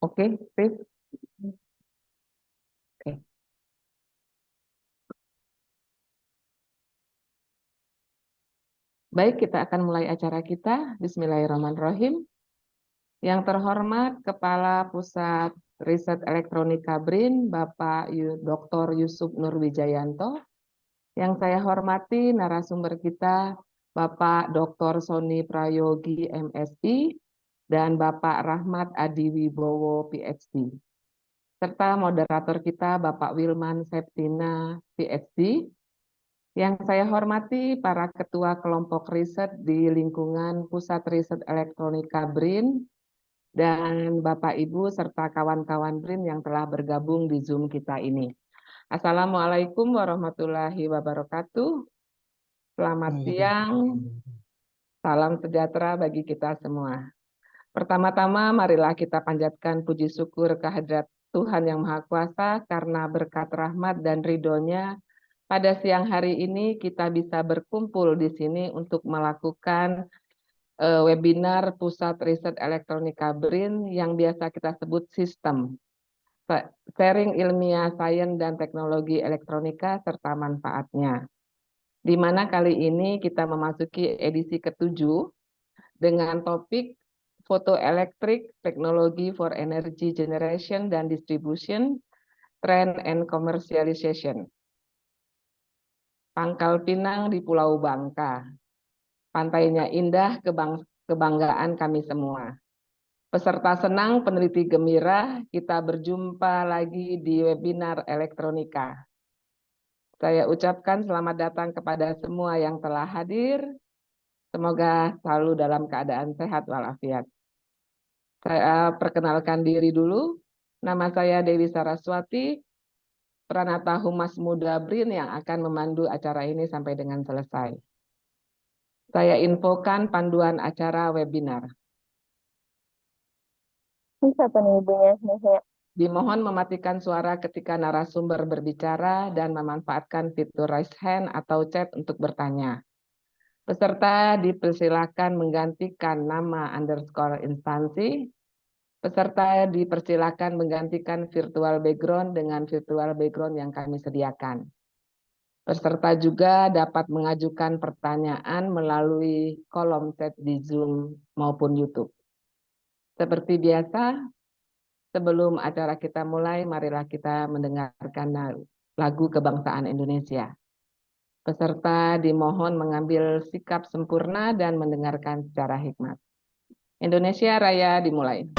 Oke, Steve. Oke. Baik, kita akan mulai acara kita. Bismillahirrahmanirrahim. Yang terhormat Kepala Pusat Riset Elektronika BRIN, Bapak Dr. Yusuf Nurwijayanto. Yang saya hormati narasumber kita, Bapak Dr. Sony Prayogi, MSI, dan Bapak Rahmat Adi Wibowo, PhD. Serta moderator kita, Bapak Wilman Septina, PhD. Yang saya hormati para ketua kelompok riset di lingkungan Pusat Riset Elektronika BRIN, dan Bapak Ibu serta kawan-kawan BRIN yang telah bergabung di Zoom kita ini. Assalamualaikum warahmatullahi wabarakatuh. Selamat siang, salam sejahtera bagi kita semua. Pertama-tama marilah kita panjatkan puji syukur kehadirat Tuhan Yang Maha Kuasa karena berkat rahmat dan ridhonya pada siang hari ini kita bisa berkumpul di sini untuk melakukan webinar Pusat Riset Elektronika BRIN yang biasa kita sebut sistem. Sharing ilmiah sains dan teknologi elektronika serta manfaatnya. Di mana kali ini kita memasuki edisi ke-7 dengan topik Photoelectric Technology for Energy Generation dan Distribution, Trend and Commercialization. Pangkal Pinang di Pulau Bangka. Pantainya indah, kebanggaan kami semua. Peserta senang, peneliti gembira, kita berjumpa lagi di webinar elektronika. Saya ucapkan selamat datang kepada semua yang telah hadir. Semoga selalu dalam keadaan sehat walafiat. Saya perkenalkan diri dulu. Nama saya Dewi Saraswati, Pranata Humas Muda BRIN yang akan memandu acara ini sampai dengan selesai. Saya infokan panduan acara webinar. Siapa nih ibunya? Dimohon mematikan suara ketika narasumber berbicara dan memanfaatkan fitur raise hand atau chat untuk bertanya. Peserta dipersilakan menggantikan nama _ instansi. Peserta dipersilakan menggantikan virtual background dengan virtual background yang kami sediakan. Peserta juga dapat mengajukan pertanyaan melalui kolom chat di Zoom maupun YouTube. Seperti biasa, sebelum acara kita mulai, marilah kita mendengarkan lagu kebangsaan Indonesia. Peserta dimohon mengambil sikap sempurna dan mendengarkan secara hikmat. Indonesia Raya dimulai.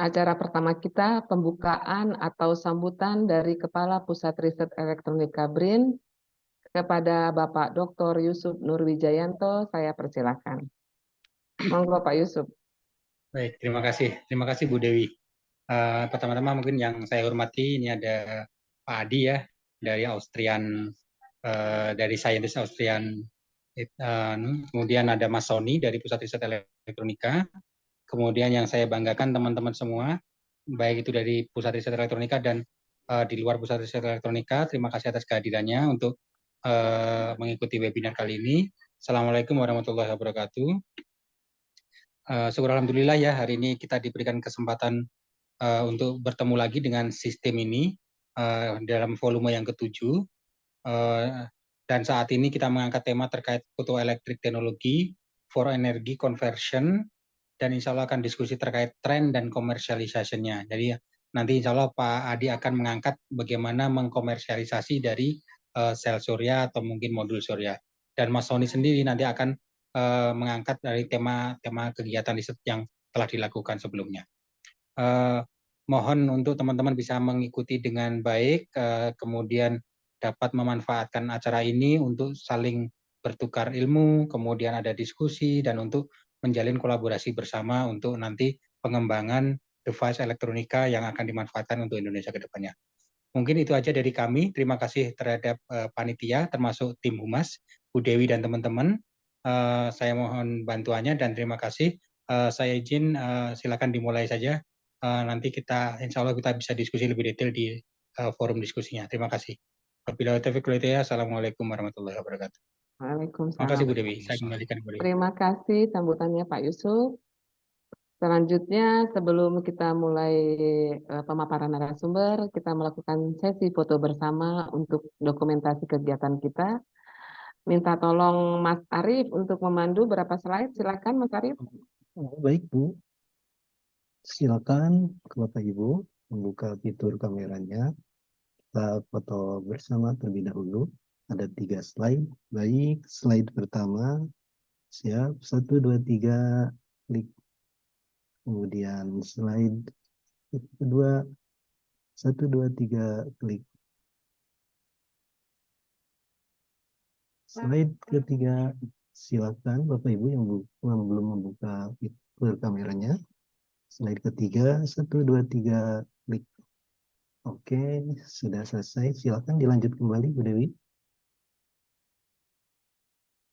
Acara pertama kita pembukaan atau sambutan dari Kepala Pusat Riset Elektronika BRIN, Kepada Bapak Dr. Yusuf Nurwijayanto, saya persilakan. Monggo Pak Yusuf. Baik, terima kasih. Terima kasih Bu Dewi. Pertama-tama mungkin yang saya hormati ini ada Pak Adi ya dari Austrian, dari saintis Austrian. Kemudian ada Mas Sony dari Pusat Riset Elektronika. Kemudian yang saya banggakan teman-teman semua, baik itu dari Pusat Riset Elektronika dan di luar Pusat Riset Elektronika. Terima kasih atas kehadirannya untuk mengikuti webinar kali ini. Assalamualaikum warahmatullahi wabarakatuh. Syukur alhamdulillah ya hari ini kita diberikan kesempatan untuk bertemu lagi dengan sistem ini dalam volume yang ke-7. Dan saat ini kita mengangkat tema terkait photoelectric technology for energy conversion, dan insya Allah akan diskusi terkait tren dan komersialisasinya. Jadi nanti insya Allah Pak Adi akan mengangkat bagaimana mengkomersialisasi dari sel surya atau mungkin modul surya. Dan Mas Sony sendiri nanti akan mengangkat dari tema kegiatan riset yang telah dilakukan sebelumnya. Mohon untuk teman-teman bisa mengikuti dengan baik, kemudian dapat memanfaatkan acara ini untuk saling bertukar ilmu, kemudian ada diskusi, dan untuk menjalin kolaborasi bersama untuk nanti pengembangan device elektronika yang akan dimanfaatkan untuk Indonesia ke depannya. Mungkin itu aja dari kami. Terima kasih terhadap panitia, termasuk tim Humas, Bu Dewi dan teman-teman. Saya mohon bantuannya dan terima kasih. Saya izin, silakan dimulai saja. Nanti kita, insya Allah kita bisa diskusi lebih detail di forum diskusinya. Terima kasih. Wabillahi taufiq wal hidayah. Assalamualaikum warahmatullahi wabarakatuh. Terima kasih Bu Waalaikumsalam. Dewi. Saya kembalikan Bu Dewi. Terima kasih sambutannya Pak Yusuf. Selanjutnya, sebelum kita mulai pemaparan narasumber, kita melakukan sesi foto bersama untuk dokumentasi kegiatan kita. Minta tolong Mas Arief untuk memandu berapa slide. Silakan Mas Arief. Baik Bu, silakan Bapak Ibu membuka fitur kameranya. Kita foto bersama terlebih dahulu. Ada 3 slide. Baik, slide pertama. Siap, 1, 2, 3, klik. Kemudian slide kedua, 1, 2, 3, klik. Slide ketiga, silakan Bapak Ibu yang belum membuka fitur kameranya. Slide ketiga, 1, 2, 3, klik. Oke, sudah selesai. Silakan dilanjut kembali, Bu Dewi.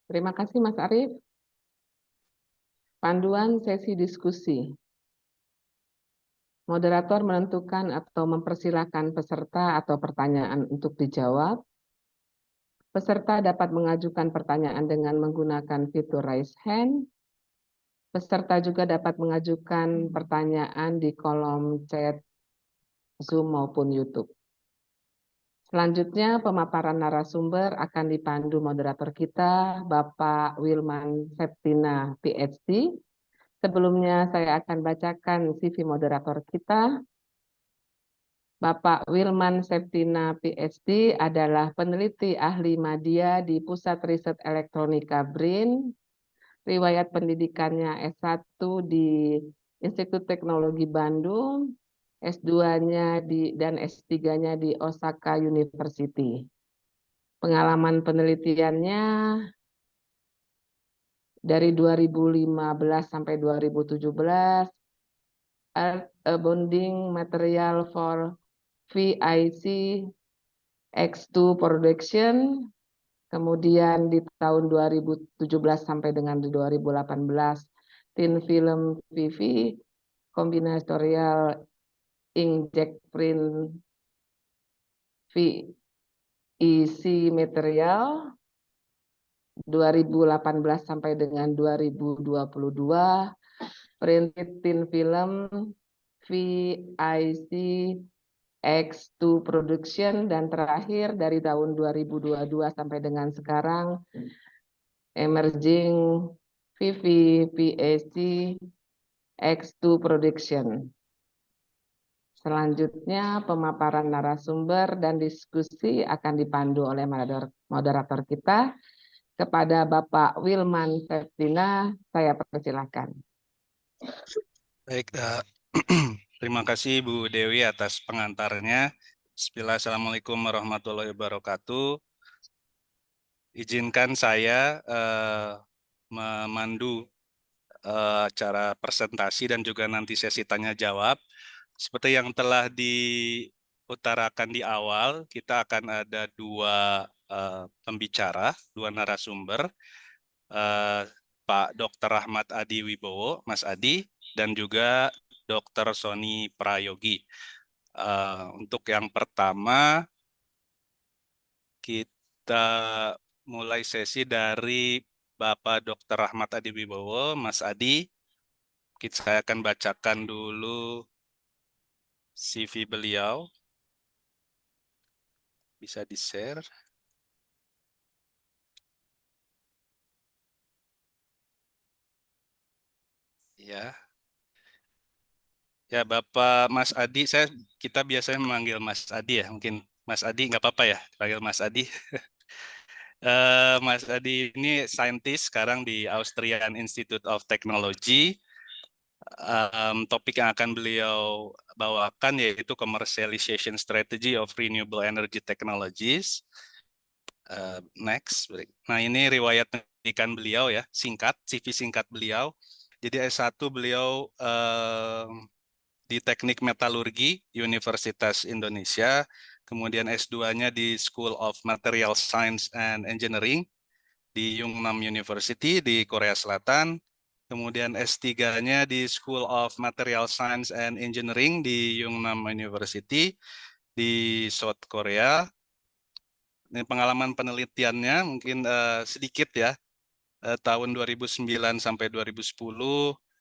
Terima kasih Mas Arief. Panduan sesi diskusi. Moderator menentukan atau mempersilahkan peserta atau pertanyaan untuk dijawab. Peserta dapat mengajukan pertanyaan dengan menggunakan fitur raise hand. Peserta juga dapat mengajukan pertanyaan di kolom chat Zoom maupun YouTube. Selanjutnya, pemaparan narasumber akan dipandu moderator kita, Bapak Wilman Septina, PhD. Sebelumnya saya akan bacakan CV moderator kita. Bapak Wilman Septina, PhD, adalah peneliti ahli media di Pusat Riset Elektronika BRIN. Riwayat pendidikannya S1 di Institut Teknologi Bandung, S2-nya dan S3-nya di Osaka University. Pengalaman penelitiannya dari 2015 sampai 2017, Earth Bonding Material for VIC X2 Production, kemudian di tahun 2017 sampai dengan 2018, Thin Film PV, Combinatorial Inkjet Print VEC Material, 2018 sampai dengan 2022, Printed Thin Film VIC X2 Production, dan terakhir dari tahun 2022 sampai dengan sekarang Emerging VV PAC X2 Production. Selanjutnya pemaparan narasumber dan diskusi akan dipandu oleh moderator kita. Kepada Bapak Wilman Septina, saya persilakan. Baik, terima kasih Bu Dewi atas pengantarnya. Bismillah, Assalamualaikum warahmatullahi wabarakatuh. izinkan saya memandu acara presentasi dan juga nanti sesi tanya jawab. Seperti yang telah diutarakan di awal, kita akan ada dua pembicara, dua narasumber, Pak Dr. Rahmat Adi Wibowo, Mas Adi, dan juga Dr. Sony Prayogi. Untuk yang pertama, kita mulai sesi dari Bapak Dr. Rahmat Adi Wibowo. Mas Adi, saya akan bacakan dulu CV beliau. Bisa di-share. Ya. Ya, Bapak Mas Adi, kita biasanya memanggil Mas Adi ya. Mungkin Mas Adi nggak apa-apa ya, panggil Mas Adi. Mas Adi ini saintis sekarang di Austrian Institute of Technology. Topik yang akan beliau bawakan yaitu Commercialization Strategy of Renewable Energy Technologies. Next. Nah, ini riwayat pendidikan beliau ya, singkat, CV singkat beliau. Jadi S1 beliau di Teknik Metalurgi Universitas Indonesia, kemudian S2-nya di School of Material Science and Engineering di Yungnam University di Korea Selatan, kemudian S3-nya di School of Material Science and Engineering di Yungnam University di South Korea. Ini pengalaman penelitiannya mungkin sedikit ya, tahun 2009 sampai 2010,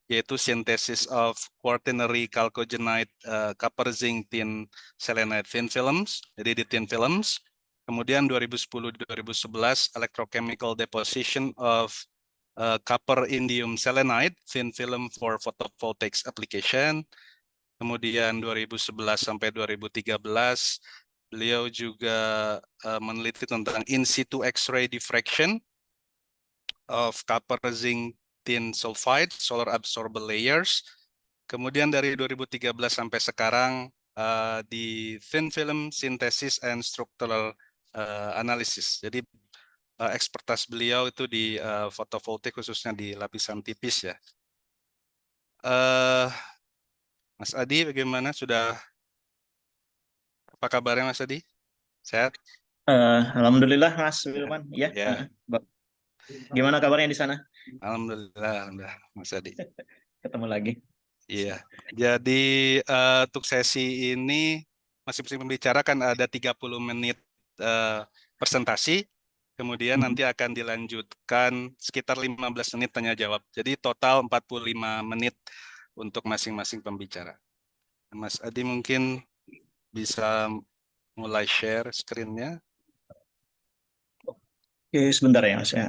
yaitu synthesis of quaternary chalcogenide copper zinc tin selenide thin films, jadi di thin films. Kemudian 2010-2011 electrochemical deposition of copper indium selenide thin film for photovoltaics application. Kemudian 2011 sampai 2013 beliau juga meneliti tentang in situ X-ray diffraction of copper zinc tin sulfide solar absorber layers. Kemudian dari 2013 sampai sekarang di thin film synthesis and structural analysis. Jadi ekspertas beliau itu di fotovoltaik khususnya di lapisan tipis ya. Mas Adi bagaimana? Apa kabarnya Mas Adi? Sehat? Alhamdulillah Mas Wilman, ya. Ya. Gimana kabarnya di sana? Alhamdulillah, Mas Adi. Ketemu lagi. Iya. Jadi untuk sesi ini masing-masing pembicara kan ada 30 menit presentasi, kemudian nanti akan dilanjutkan sekitar 15 menit tanya jawab. Jadi total 45 menit untuk masing-masing pembicara. Mas Adi mungkin bisa mulai share screen-nya. Oke, sebentar ya Mas ya.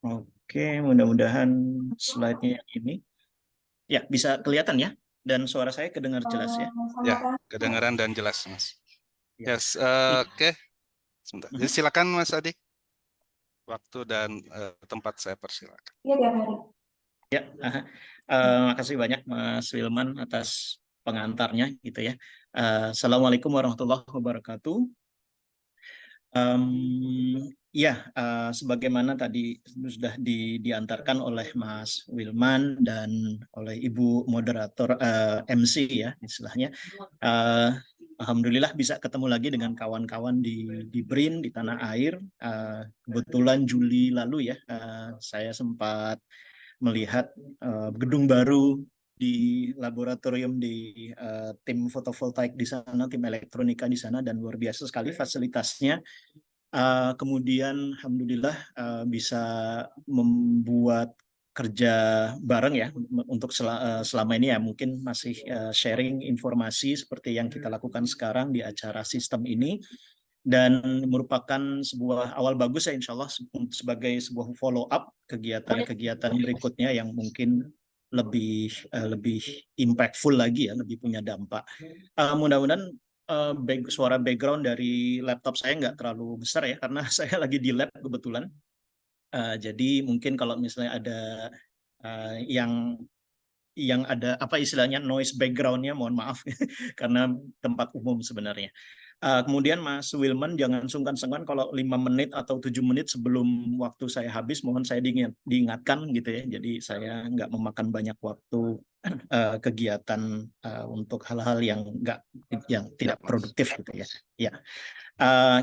Oke, mudah-mudahan slide-nya yang ini. Ya, bisa kelihatan ya? Dan suara saya kedengar jelas ya? Ya, kedengaran dan jelas Mas. Ya. Yes, oke. Sebentar. Jadi silakan Mas Adi. Waktu dan tempat saya persilakan. Ya, makasih banyak Mas Wilman atas pengantarnya gitu ya. Assalamualaikum warahmatullahi wabarakatuh. Sebagaimana tadi sudah diantarkan oleh Mas Wilman dan oleh Ibu moderator MC ya istilahnya. Alhamdulillah bisa ketemu lagi dengan kawan-kawan di BRIN di tanah air. Kebetulan Juli lalu ya saya sempat melihat gedung baru di laboratorium di tim fotovoltaik di sana, tim elektronika di sana, dan luar biasa sekali fasilitasnya. Kemudian alhamdulillah bisa membuat kerja bareng ya untuk selama ini ya mungkin masih sharing informasi seperti yang kita lakukan sekarang di acara sistem ini, dan merupakan sebuah awal bagus ya insya Allah sebagai sebuah follow up kegiatan-kegiatan berikutnya yang mungkin lebih impactful lagi ya, lebih punya dampak. Mudah-mudahan suara background dari laptop saya nggak terlalu besar ya karena saya lagi di lab kebetulan. Jadi mungkin kalau misalnya ada yang ada apa istilahnya noise background-nya, mohon maaf karena tempat umum sebenarnya. Kemudian Mas Wilman jangan sungkan-sungkan kalau 5 menit atau 7 menit sebelum waktu saya habis, mohon saya diingatkan gitu ya. Jadi saya nggak memakan banyak waktu kegiatan untuk hal-hal yang tidak produktif gitu ya. Ya,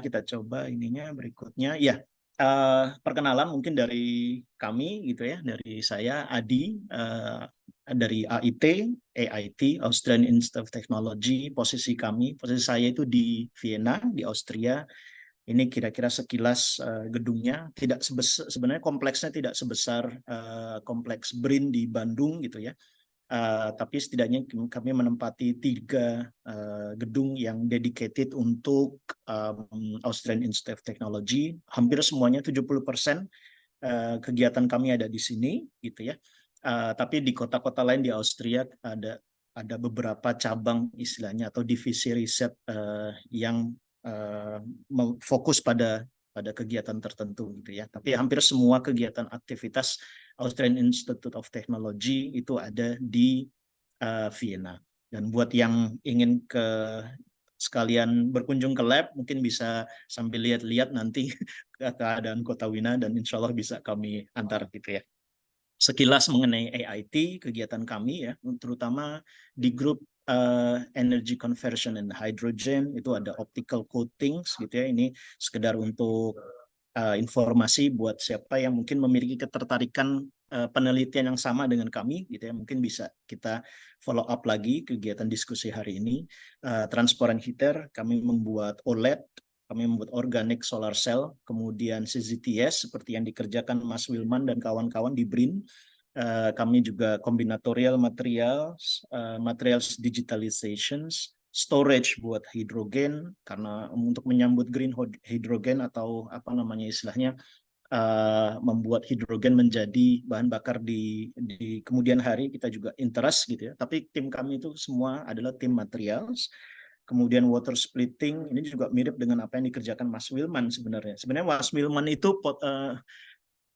kita coba ininya berikutnya. Ya, perkenalan mungkin dari kami gitu ya, dari saya Adi. Dari AIT, Austrian Institute of Technology. Posisi saya itu di Vienna, di Austria. Ini kira-kira sekilas gedungnya, tidak sebenarnya kompleksnya tidak sebesar kompleks BRIN di Bandung gitu ya. Tapi setidaknya kami menempati 3 gedung yang dedicated untuk Austrian Institute of Technology. Hampir semuanya 70% kegiatan kami ada di sini gitu ya. Tapi di kota-kota lain di Austria ada beberapa cabang istilahnya atau divisi riset yang fokus pada kegiatan tertentu gitu ya. Tapi hampir semua kegiatan aktivitas Austrian Institute of Technology itu ada di Vienna. Dan buat yang ingin sekalian berkunjung ke lab, mungkin bisa sambil lihat-lihat nanti keadaan kota Wina, dan insya Allah bisa kami antar gitu ya. Sekilas mengenai AIT, kegiatan kami ya, terutama di grup Energy Conversion and Hydrogen, itu ada optical coatings gitu ya. Ini sekedar untuk informasi buat siapa yang mungkin memiliki ketertarikan penelitian yang sama dengan kami gitu ya, mungkin bisa kita follow up lagi kegiatan diskusi hari ini. Transparent heater, kami membuat OLED, kami membuat organic solar cell, kemudian CZTS seperti yang dikerjakan Mas Wilman dan kawan-kawan di BRIN. Kami juga combinatorial materials, materials digitalizations, storage buat hidrogen, karena untuk menyambut green hydrogen atau apa namanya istilahnya, membuat hidrogen menjadi bahan bakar di kemudian hari, kita juga interest gitu ya. Tapi tim kami itu semua adalah tim materials. Kemudian water splitting, ini juga mirip dengan apa yang dikerjakan Mas Wilman sebenarnya. Sebenarnya Mas Wilman itu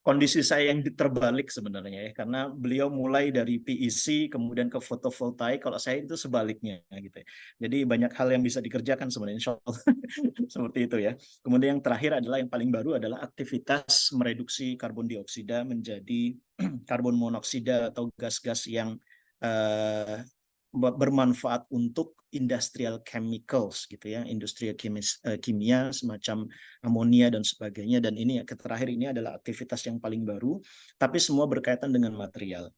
kondisi saya yang terbalik sebenarnya ya, karena beliau mulai dari PEC kemudian ke fotovoltaik, kalau saya itu sebaliknya gitu ya. Jadi banyak hal yang bisa dikerjakan sebenarnya, insya Allah. Seperti itu ya. Kemudian yang terakhir adalah yang paling baru adalah aktivitas mereduksi karbon dioksida menjadi karbon monoksida atau gas-gas yang bermanfaat untuk industrial chemicals gitu ya, industri kimia semacam amonia dan sebagainya. Dan ini terakhir ini adalah aktivitas yang paling baru, tapi semua berkaitan dengan material.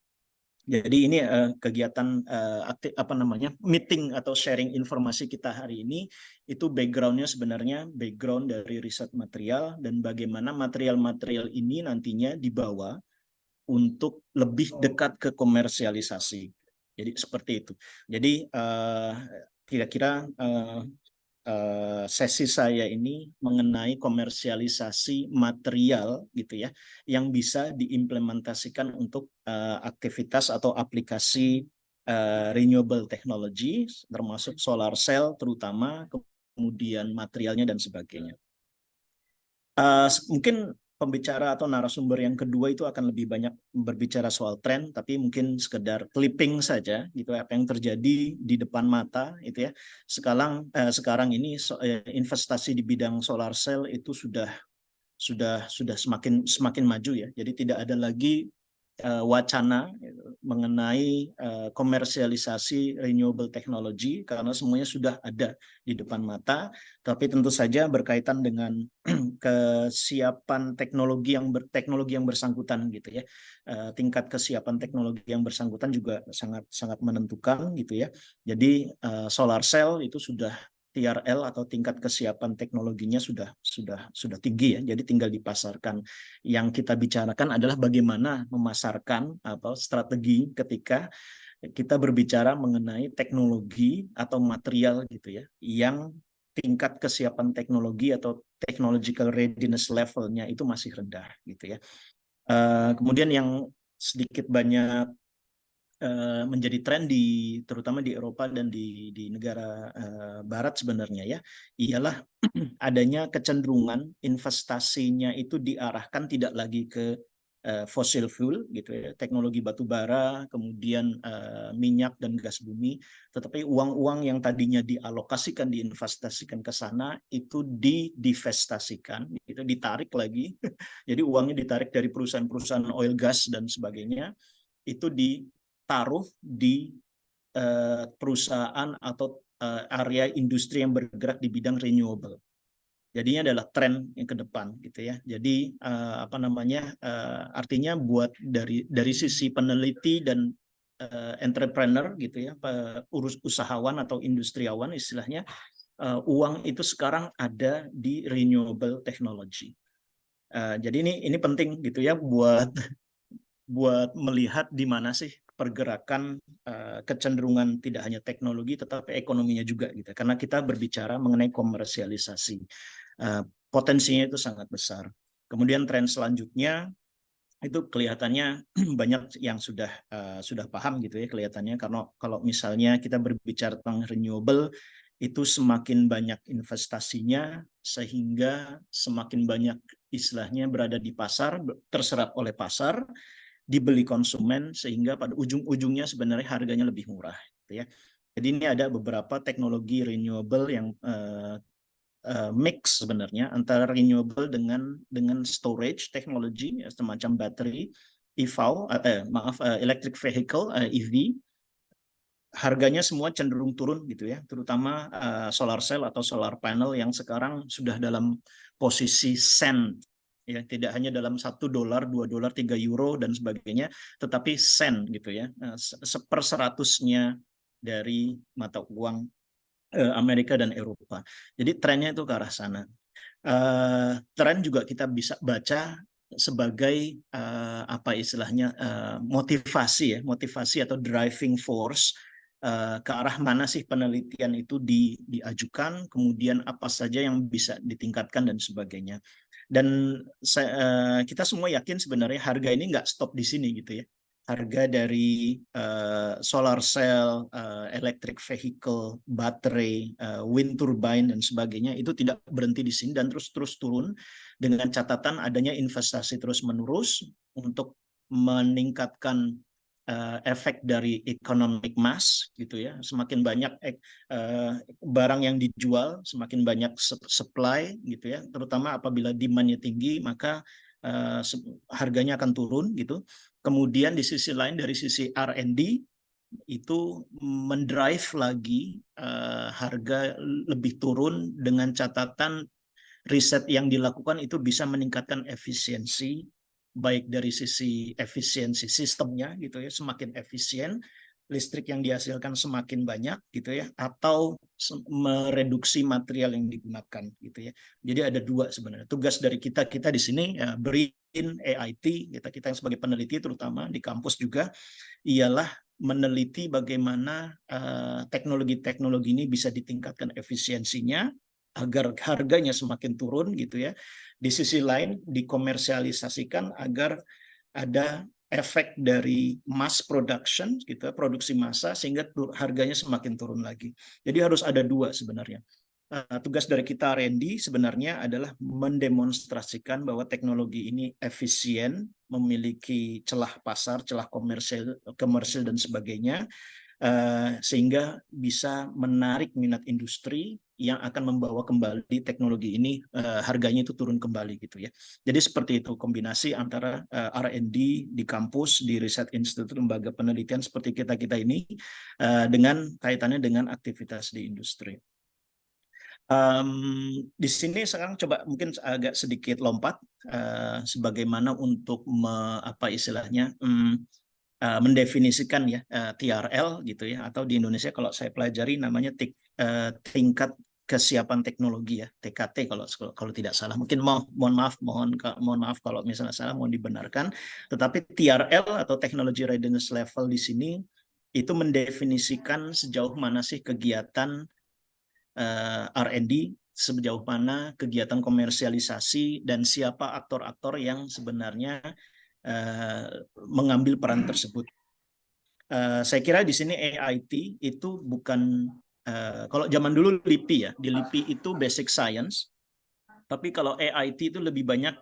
Jadi ini kegiatan meeting atau sharing informasi kita hari ini, itu backgroundnya sebenarnya background dari riset material dan bagaimana material-material ini nantinya dibawa untuk lebih dekat ke komersialisasi. Jadi seperti itu. Jadi kira-kira sesi saya ini mengenai komersialisasi material gitu ya, yang bisa diimplementasikan untuk aktivitas atau aplikasi renewable technology, termasuk solar cell terutama, kemudian materialnya dan sebagainya. Mungkin pembicara atau narasumber yang kedua itu akan lebih banyak berbicara soal tren, tapi mungkin sekedar clipping saja gitu, apa yang terjadi di depan mata itu ya. Sekarang ini investasi di bidang solar cell itu sudah semakin maju ya. Jadi tidak ada lagi wacana mengenai komersialisasi renewable technology, karena semuanya sudah ada di depan mata. Tapi tentu saja berkaitan dengan kesiapan teknologi yang bersangkutan gitu ya. Tingkat kesiapan teknologi yang bersangkutan juga sangat menentukan gitu ya. Jadi solar cell itu sudah TRL atau tingkat kesiapan teknologinya sudah tinggi ya. Jadi tinggal dipasarkan. Yang kita bicarakan adalah bagaimana memasarkan atau strategi ketika kita berbicara mengenai teknologi atau material gitu ya, yang tingkat kesiapan teknologi atau technological readiness levelnya itu masih rendah gitu ya. Kemudian yang sedikit banyak menjadi tren terutama di Eropa dan di negara Barat sebenarnya ya, ialah adanya kecenderungan investasinya itu diarahkan tidak lagi ke fossil fuel gitu ya, teknologi batu bara, kemudian minyak dan gas bumi, tetapi uang-uang yang tadinya dialokasikan, diinvestasikan ke sana itu didivestasikan, gitu, ditarik lagi. Jadi uangnya ditarik dari perusahaan-perusahaan oil gas dan sebagainya, itu ditaruh di perusahaan atau area industri yang bergerak di bidang renewable. Jadinya adalah tren yang ke depan gitu ya. Jadi artinya buat dari sisi peneliti dan entrepreneur gitu ya, usahawan atau industriawan istilahnya, uang itu sekarang ada di renewable technology. Jadi ini penting gitu ya buat melihat di mana sih pergerakan kecenderungan tidak hanya teknologi tetapi ekonominya juga gitu. Karena kita berbicara mengenai komersialisasi. Potensinya itu sangat besar. Kemudian tren selanjutnya itu kelihatannya banyak yang sudah paham gitu ya kelihatannya, karena kalau misalnya kita berbicara tentang renewable itu semakin banyak investasinya sehingga semakin banyak istilahnya berada di pasar, terserap oleh pasar, dibeli konsumen, sehingga pada ujung-ujungnya sebenarnya harganya lebih murah gitu ya. Jadi ini ada beberapa teknologi renewable yang mix sebenarnya antara renewable dengan storage teknologi, semacam battery, electric vehicle, EV. Harganya semua cenderung turun gitu ya, terutama solar cell atau solar panel yang sekarang sudah dalam posisi sen, ya, tidak hanya dalam $1, $2, €3 dan sebagainya, tetapi sen gitu ya, 1/100-nya dari mata uang Amerika dan Eropa. Jadi trennya itu ke arah sana. Tren juga kita bisa baca sebagai motivasi atau driving force ke arah mana sih penelitian itu diajukan, kemudian apa saja yang bisa ditingkatkan dan sebagainya. Dan kita semua yakin sebenarnya harga ini nggak stop di sini gitu ya. Harga dari solar cell, electric vehicle, baterai, wind turbine dan sebagainya itu tidak berhenti di sini dan terus turun dengan catatan adanya investasi terus-menerus untuk meningkatkan efek dari economic mass gitu ya. Semakin banyak barang yang dijual, semakin banyak supply gitu ya. Terutama apabila demand-nya tinggi, maka harganya akan turun gitu. Kemudian di sisi lain dari sisi R&D itu mendrive lagi harga lebih turun dengan catatan riset yang dilakukan itu bisa meningkatkan efisiensi, baik dari sisi efisiensi sistemnya gitu ya, semakin efisien, listrik yang dihasilkan semakin banyak gitu ya, atau mereduksi material yang digunakan gitu ya. Jadi ada dua sebenarnya. Tugas dari kita di sini ya, BRIN, AIT, kita yang sebagai peneliti terutama di kampus juga, ialah meneliti bagaimana teknologi-teknologi ini bisa ditingkatkan efisiensinya agar harganya semakin turun gitu ya. Di sisi lain dikomersialisasikan agar ada efek dari mass production gitu, produksi massa, sehingga harganya semakin turun lagi. Jadi harus ada dua sebenarnya. Tugas dari kita R&D sebenarnya adalah mendemonstrasikan bahwa teknologi ini efisien, memiliki celah pasar, celah komersil dan sebagainya, sehingga bisa menarik minat industri yang akan membawa kembali teknologi ini harganya itu turun kembali gitu ya. Jadi seperti itu kombinasi antara R&D di kampus, di riset institut, lembaga penelitian seperti kita ini dengan kaitannya dengan aktivitas di industri. Di sini sekarang coba mungkin agak sedikit lompat sebagaimana untuk mendefinisikan ya TRL gitu ya, atau di Indonesia kalau saya pelajari namanya tingkat kesiapan teknologi ya, TKT kalau tidak salah. Mungkin mohon maaf kalau misalnya salah, mohon dibenarkan. Tetapi TRL atau Technology Readiness Level di sini itu mendefinisikan sejauh mana sih kegiatan R&D, sejauh mana kegiatan komersialisasi, dan siapa aktor-aktor yang sebenarnya mengambil peran tersebut. Saya kira di sini AIT itu bukan, kalau zaman dulu LIPI ya, di LIPI itu basic science, tapi kalau AIT itu lebih banyak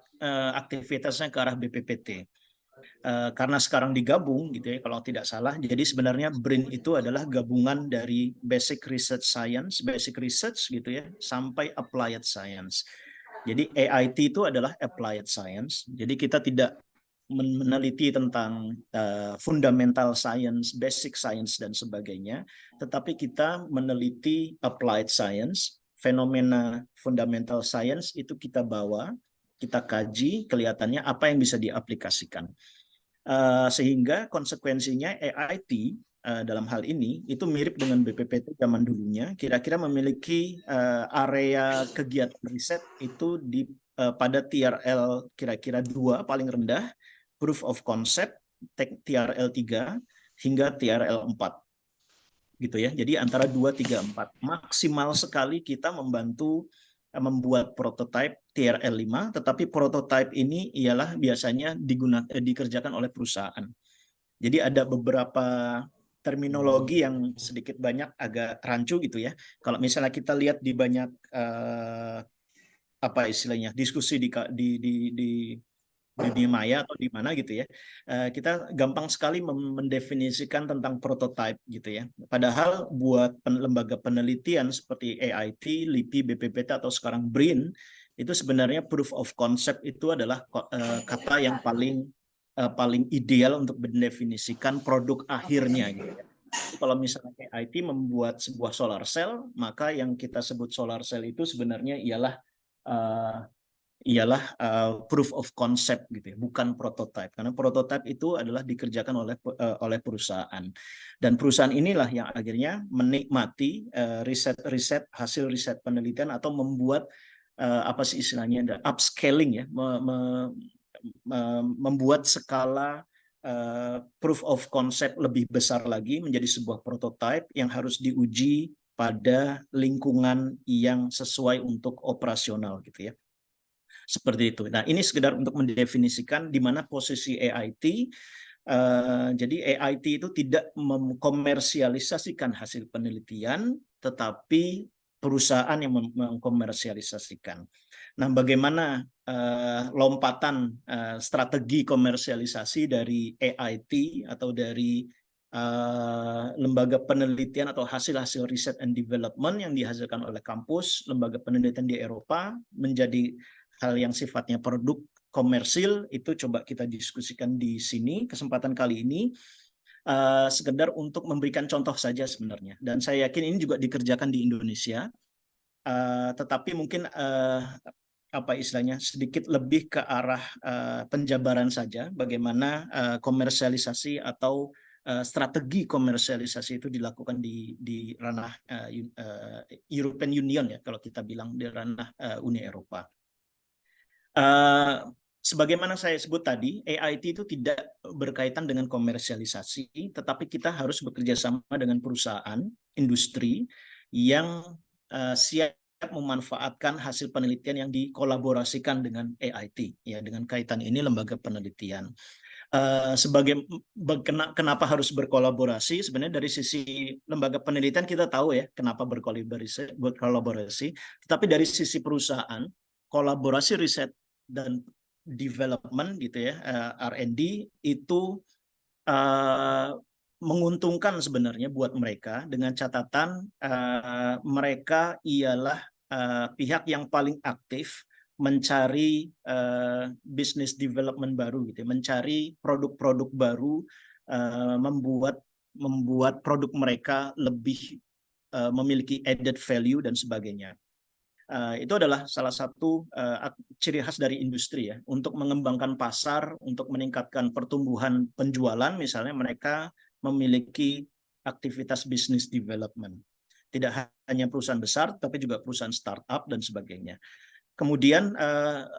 aktivitasnya ke arah BPPT. Karena sekarang digabung gitu ya kalau tidak salah. Jadi sebenarnya BRIN itu adalah gabungan dari basic research science, basic research gitu ya, sampai applied science. Jadi AIT itu adalah applied science. Jadi kita tidak meneliti tentang fundamental science, basic science dan sebagainya, tetapi kita meneliti applied science, fenomena fundamental science itu kita bawa, kita kaji, kelihatannya apa yang bisa diaplikasikan. Sehingga konsekuensinya AIT dalam hal ini itu mirip dengan BPPT zaman dulunya, kira-kira memiliki area kegiatan riset itu pada TRL kira-kira 2 paling rendah, proof of concept TRL 3 hingga TRL 4 gitu ya. Jadi antara 2, 3, 4 maksimal sekali kita membantu membuat prototipe TRL 5, tetapi prototipe ini ialah biasanya dikerjakan oleh perusahaan. Jadi ada beberapa terminologi yang sedikit banyak agak rancu gitu ya. Kalau misalnya kita lihat di banyak apa istilahnya diskusi di dunia maya atau di mana gitu ya, kita gampang sekali mendefinisikan tentang prototype gitu ya. Padahal buat lembaga penelitian seperti AIT, LIPI, BPPT atau sekarang BRIN itu sebenarnya proof of concept itu adalah kata yang paling ideal untuk mendefinisikan produk akhirnya gitu ya. Kalau misalnya AIT membuat sebuah solar cell, maka yang kita sebut solar cell itu sebenarnya ialah proof of concept gitu ya, bukan prototype, karena prototype itu adalah dikerjakan oleh perusahaan, dan perusahaan inilah yang akhirnya menikmati riset hasil riset penelitian atau membuat apa sih istilahnya upscaling ya, membuat skala proof of concept lebih besar lagi menjadi sebuah prototype yang harus diuji pada lingkungan yang sesuai untuk operasional gitu ya. Seperti itu. Nah, ini sekedar untuk mendefinisikan di mana posisi AIT. Jadi AIT itu tidak mengkomersialisasikan hasil penelitian, tetapi perusahaan yang mengkomersialisasikan. Nah, bagaimana lompatan strategi komersialisasi dari AIT atau dari lembaga penelitian atau hasil-hasil riset and development yang dihasilkan oleh kampus, lembaga penelitian di Eropa menjadi hal yang sifatnya produk komersil, itu coba kita diskusikan di sini kesempatan kali ini, sekedar untuk memberikan contoh saja sebenarnya, dan saya yakin ini juga dikerjakan di Indonesia, tetapi mungkin apa istilahnya sedikit lebih ke arah penjabaran saja bagaimana komersialisasi atau strategi komersialisasi itu dilakukan di ranah European Union ya, kalau kita bilang di ranah Uni Eropa. Sebagaimana saya sebut tadi, AIT itu tidak berkaitan dengan komersialisasi, tetapi kita harus bekerja sama dengan perusahaan, industri yang siap memanfaatkan hasil penelitian yang dikolaborasikan dengan AIT, ya, dengan kaitan ini lembaga penelitian. Kenapa harus berkolaborasi? Sebenarnya dari sisi lembaga penelitian kita tahu ya kenapa berkolaborasi, tetapi dari sisi perusahaan, kolaborasi riset dan development gitu ya, R&D itu menguntungkan sebenarnya buat mereka, dengan catatan mereka ialah pihak yang paling aktif mencari business development baru gitu ya, mencari produk-produk baru, membuat produk mereka lebih memiliki added value dan sebagainya. Itu adalah salah satu ciri khas dari industri ya, untuk mengembangkan pasar, untuk meningkatkan pertumbuhan penjualan, misalnya mereka memiliki aktivitas business development. Tidak hanya perusahaan besar, tapi juga perusahaan startup dan sebagainya. Kemudian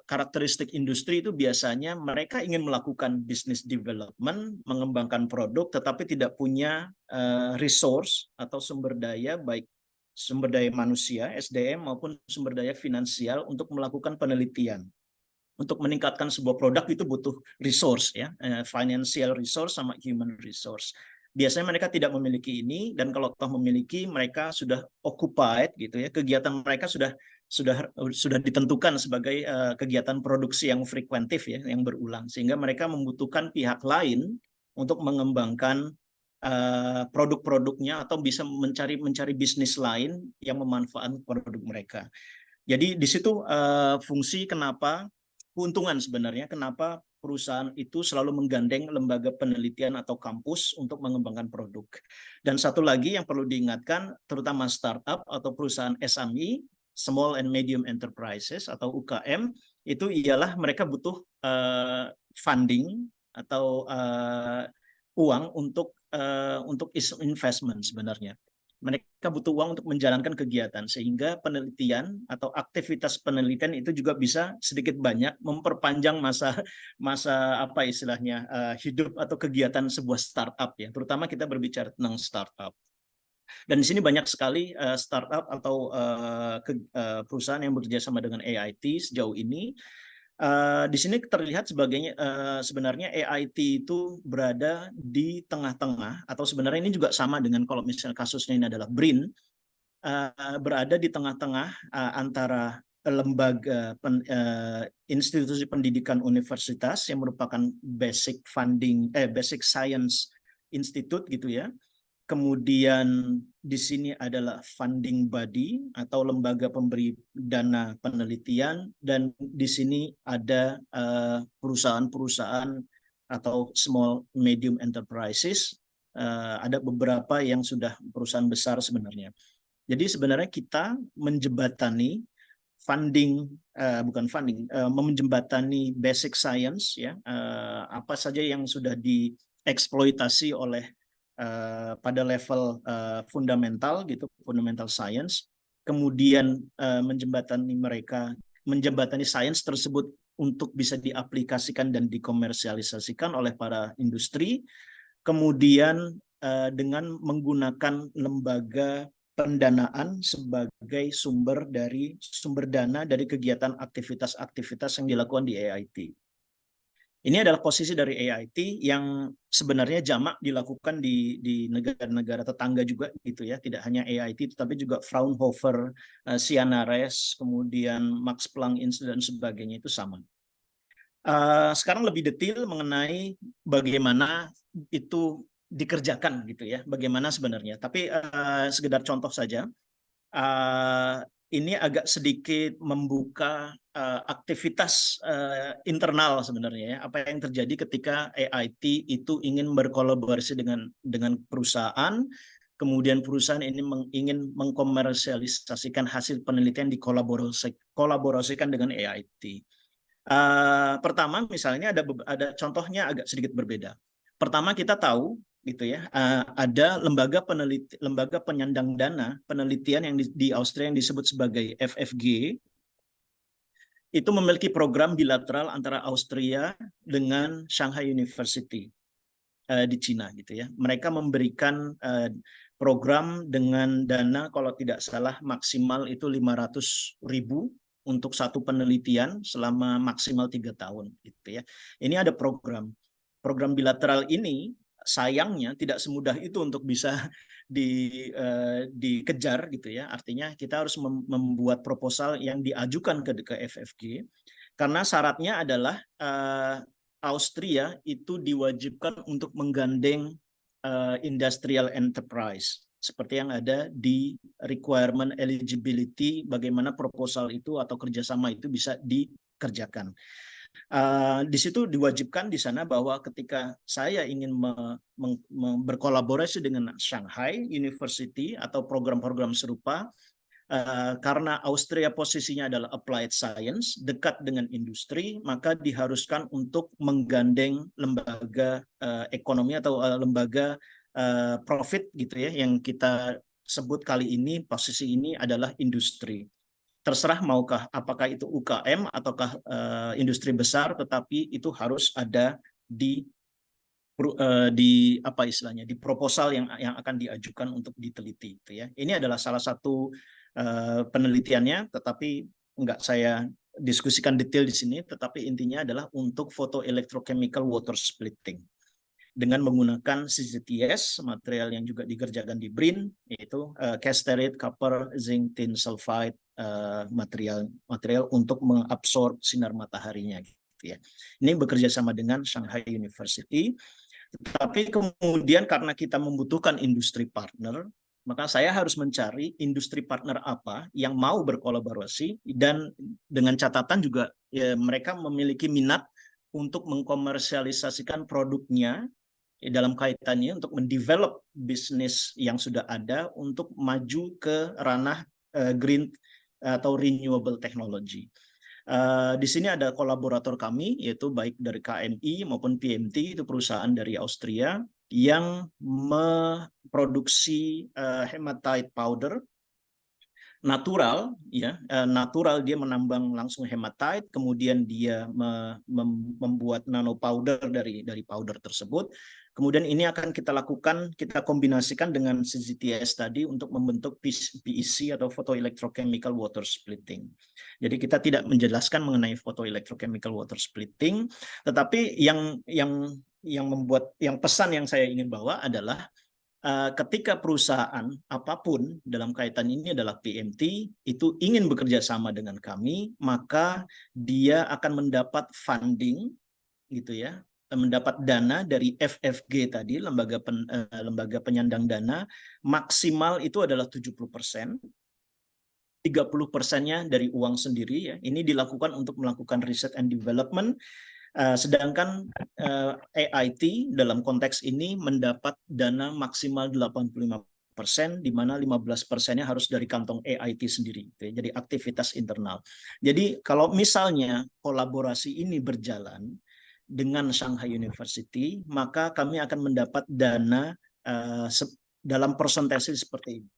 karakteristik industri itu biasanya mereka ingin melakukan business development, mengembangkan produk, tetapi tidak punya resource atau sumber daya, baik sumber daya manusia, SDM, maupun sumber daya finansial untuk melakukan penelitian. Untuk meningkatkan sebuah produk itu butuh resource ya, financial resource sama human resource. biasanya mereka tidak memiliki ini, dan kalau toh memiliki, mereka sudah occupied gitu ya, kegiatan mereka sudah ditentukan sebagai kegiatan produksi yang frekuentif ya, yang berulang, sehingga mereka membutuhkan pihak lain untuk mengembangkan produk-produknya atau bisa mencari bisnis lain yang memanfaatkan produk mereka. Jadi di situ fungsi keuntungan sebenarnya kenapa perusahaan itu selalu menggandeng lembaga penelitian atau kampus untuk mengembangkan produk. Dan satu lagi yang perlu diingatkan, terutama startup atau perusahaan SME, Small and Medium Enterprises atau UKM, itu ialah mereka butuh funding atau uang untuk investment sebenarnya. Mereka butuh uang untuk menjalankan kegiatan, sehingga penelitian atau aktivitas penelitian itu juga bisa sedikit banyak memperpanjang masa apa istilahnya hidup atau kegiatan sebuah startup ya. Terutama kita berbicara tentang startup. Dan di sini banyak sekali startup atau perusahaan yang bekerja sama dengan AIT sejauh ini. Di sini terlihat sebenarnya AIT itu berada di tengah-tengah, atau sebenarnya ini juga sama dengan kalau misalnya kasusnya ini adalah BRIN, berada di tengah-tengah antara lembaga institusi pendidikan universitas yang merupakan basic science institute gitu ya. Kemudian di sini adalah funding body atau lembaga pemberi dana penelitian, dan di sini ada perusahaan-perusahaan atau small medium enterprises. Ada beberapa yang sudah perusahaan besar sebenarnya. Jadi sebenarnya kita menjembatani menjembatani basic science ya, apa saja yang sudah dieksploitasi oleh pada level fundamental gitu, fundamental science, kemudian menjembatani sains tersebut untuk bisa diaplikasikan dan dikomersialisasikan oleh para industri, kemudian dengan menggunakan lembaga pendanaan sebagai sumber dana dari kegiatan aktivitas yang dilakukan di AIT. Ini adalah posisi dari AIT yang sebenarnya jamak dilakukan di negara-negara tetangga juga gitu ya. Tidak hanya AIT tetapi juga Fraunhofer, CNRS, kemudian Max Planck Institute dan sebagainya itu sama. Sekarang lebih detail mengenai bagaimana itu dikerjakan gitu ya. Bagaimana sebenarnya. Tapi sekedar contoh saja. Ini agak sedikit membuka aktivitas internal sebenarnya ya. Apa yang terjadi ketika AIT itu ingin berkolaborasi dengan perusahaan, kemudian perusahaan ini ingin mengkomersialisasikan hasil penelitian, dikolaborasikan dengan AIT. Pertama misalnya ada contohnya agak sedikit berbeda. Pertama kita tahu gitu ya, ada lembaga penyandang dana penelitian yang di Austria yang disebut sebagai FFG. Itu memiliki program bilateral antara Austria dengan Shanghai University di Cina gitu ya. Mereka memberikan program dengan dana kalau tidak salah maksimal itu 500.000 untuk satu penelitian selama maksimal 3 tahun gitu ya. Ini ada program bilateral ini. Sayangnya tidak semudah itu untuk bisa dikejar gitu ya. Artinya kita harus membuat proposal yang diajukan ke FFG, karena syaratnya adalah Austria itu diwajibkan untuk menggandeng industrial enterprise seperti yang ada di requirement eligibility, bagaimana proposal itu atau kerjasama itu bisa dikerjakan. Di situ diwajibkan di sana bahwa ketika saya ingin berkolaborasi dengan Shanghai University atau program-program serupa, karena Austria posisinya adalah applied science, dekat dengan industri, maka diharuskan untuk menggandeng lembaga ekonomi atau lembaga profit gitu ya, yang kita sebut kali ini posisi ini adalah industri. Terserah maukah apakah itu UKM ataukah industri besar, tetapi itu harus ada di apa istilahnya, di proposal yang akan diajukan untuk diteliti itu ya. Ini adalah salah satu penelitiannya, tetapi enggak saya diskusikan detail di sini, tetapi intinya adalah untuk photoelectrochemical water splitting. dengan menggunakan CCTS, material yang juga dikerjakan di BRIN, yaitu cast stearate, copper, zinc, tin sulfide, material untuk mengabsorb sinar mataharinya. Gitu ya. Ini bekerja sama dengan Shanghai University. Tapi kemudian karena kita membutuhkan industri partner, maka saya harus mencari industri partner apa yang mau berkolaborasi, dan dengan catatan juga ya, mereka memiliki minat untuk mengkomersialisasikan produknya dalam kaitannya untuk mendevelop bisnis yang sudah ada untuk maju ke ranah green atau renewable technology. Di sini ada kolaborator kami, yaitu baik dari KNI maupun PMT, itu perusahaan dari Austria yang memproduksi hematite powder natural, ya, natural. Dia menambang langsung hematite, kemudian dia membuat nano powder dari powder tersebut. Kemudian ini akan kita lakukan, kita kombinasikan dengan CCTS tadi untuk membentuk PEC atau photoelectrochemical water splitting. Jadi kita tidak menjelaskan mengenai photoelectrochemical water splitting, tetapi yang pesan yang saya ingin bawa adalah ketika perusahaan apapun dalam kaitan ini adalah PMT itu ingin bekerja sama dengan kami, maka dia akan mendapat funding, gitu ya, mendapat dana dari FFG tadi, lembaga penyandang dana, maksimal itu adalah 70%. 30%-nya dari uang sendiri, ya. Ini dilakukan untuk melakukan riset and development. Sedangkan AIT dalam konteks ini mendapat dana maksimal 85%, di mana 15%-nya harus dari kantong AIT sendiri. Jadi aktivitas internal. Jadi kalau misalnya kolaborasi ini berjalan dengan Shanghai University, maka kami akan mendapat dana dalam persentase seperti ini.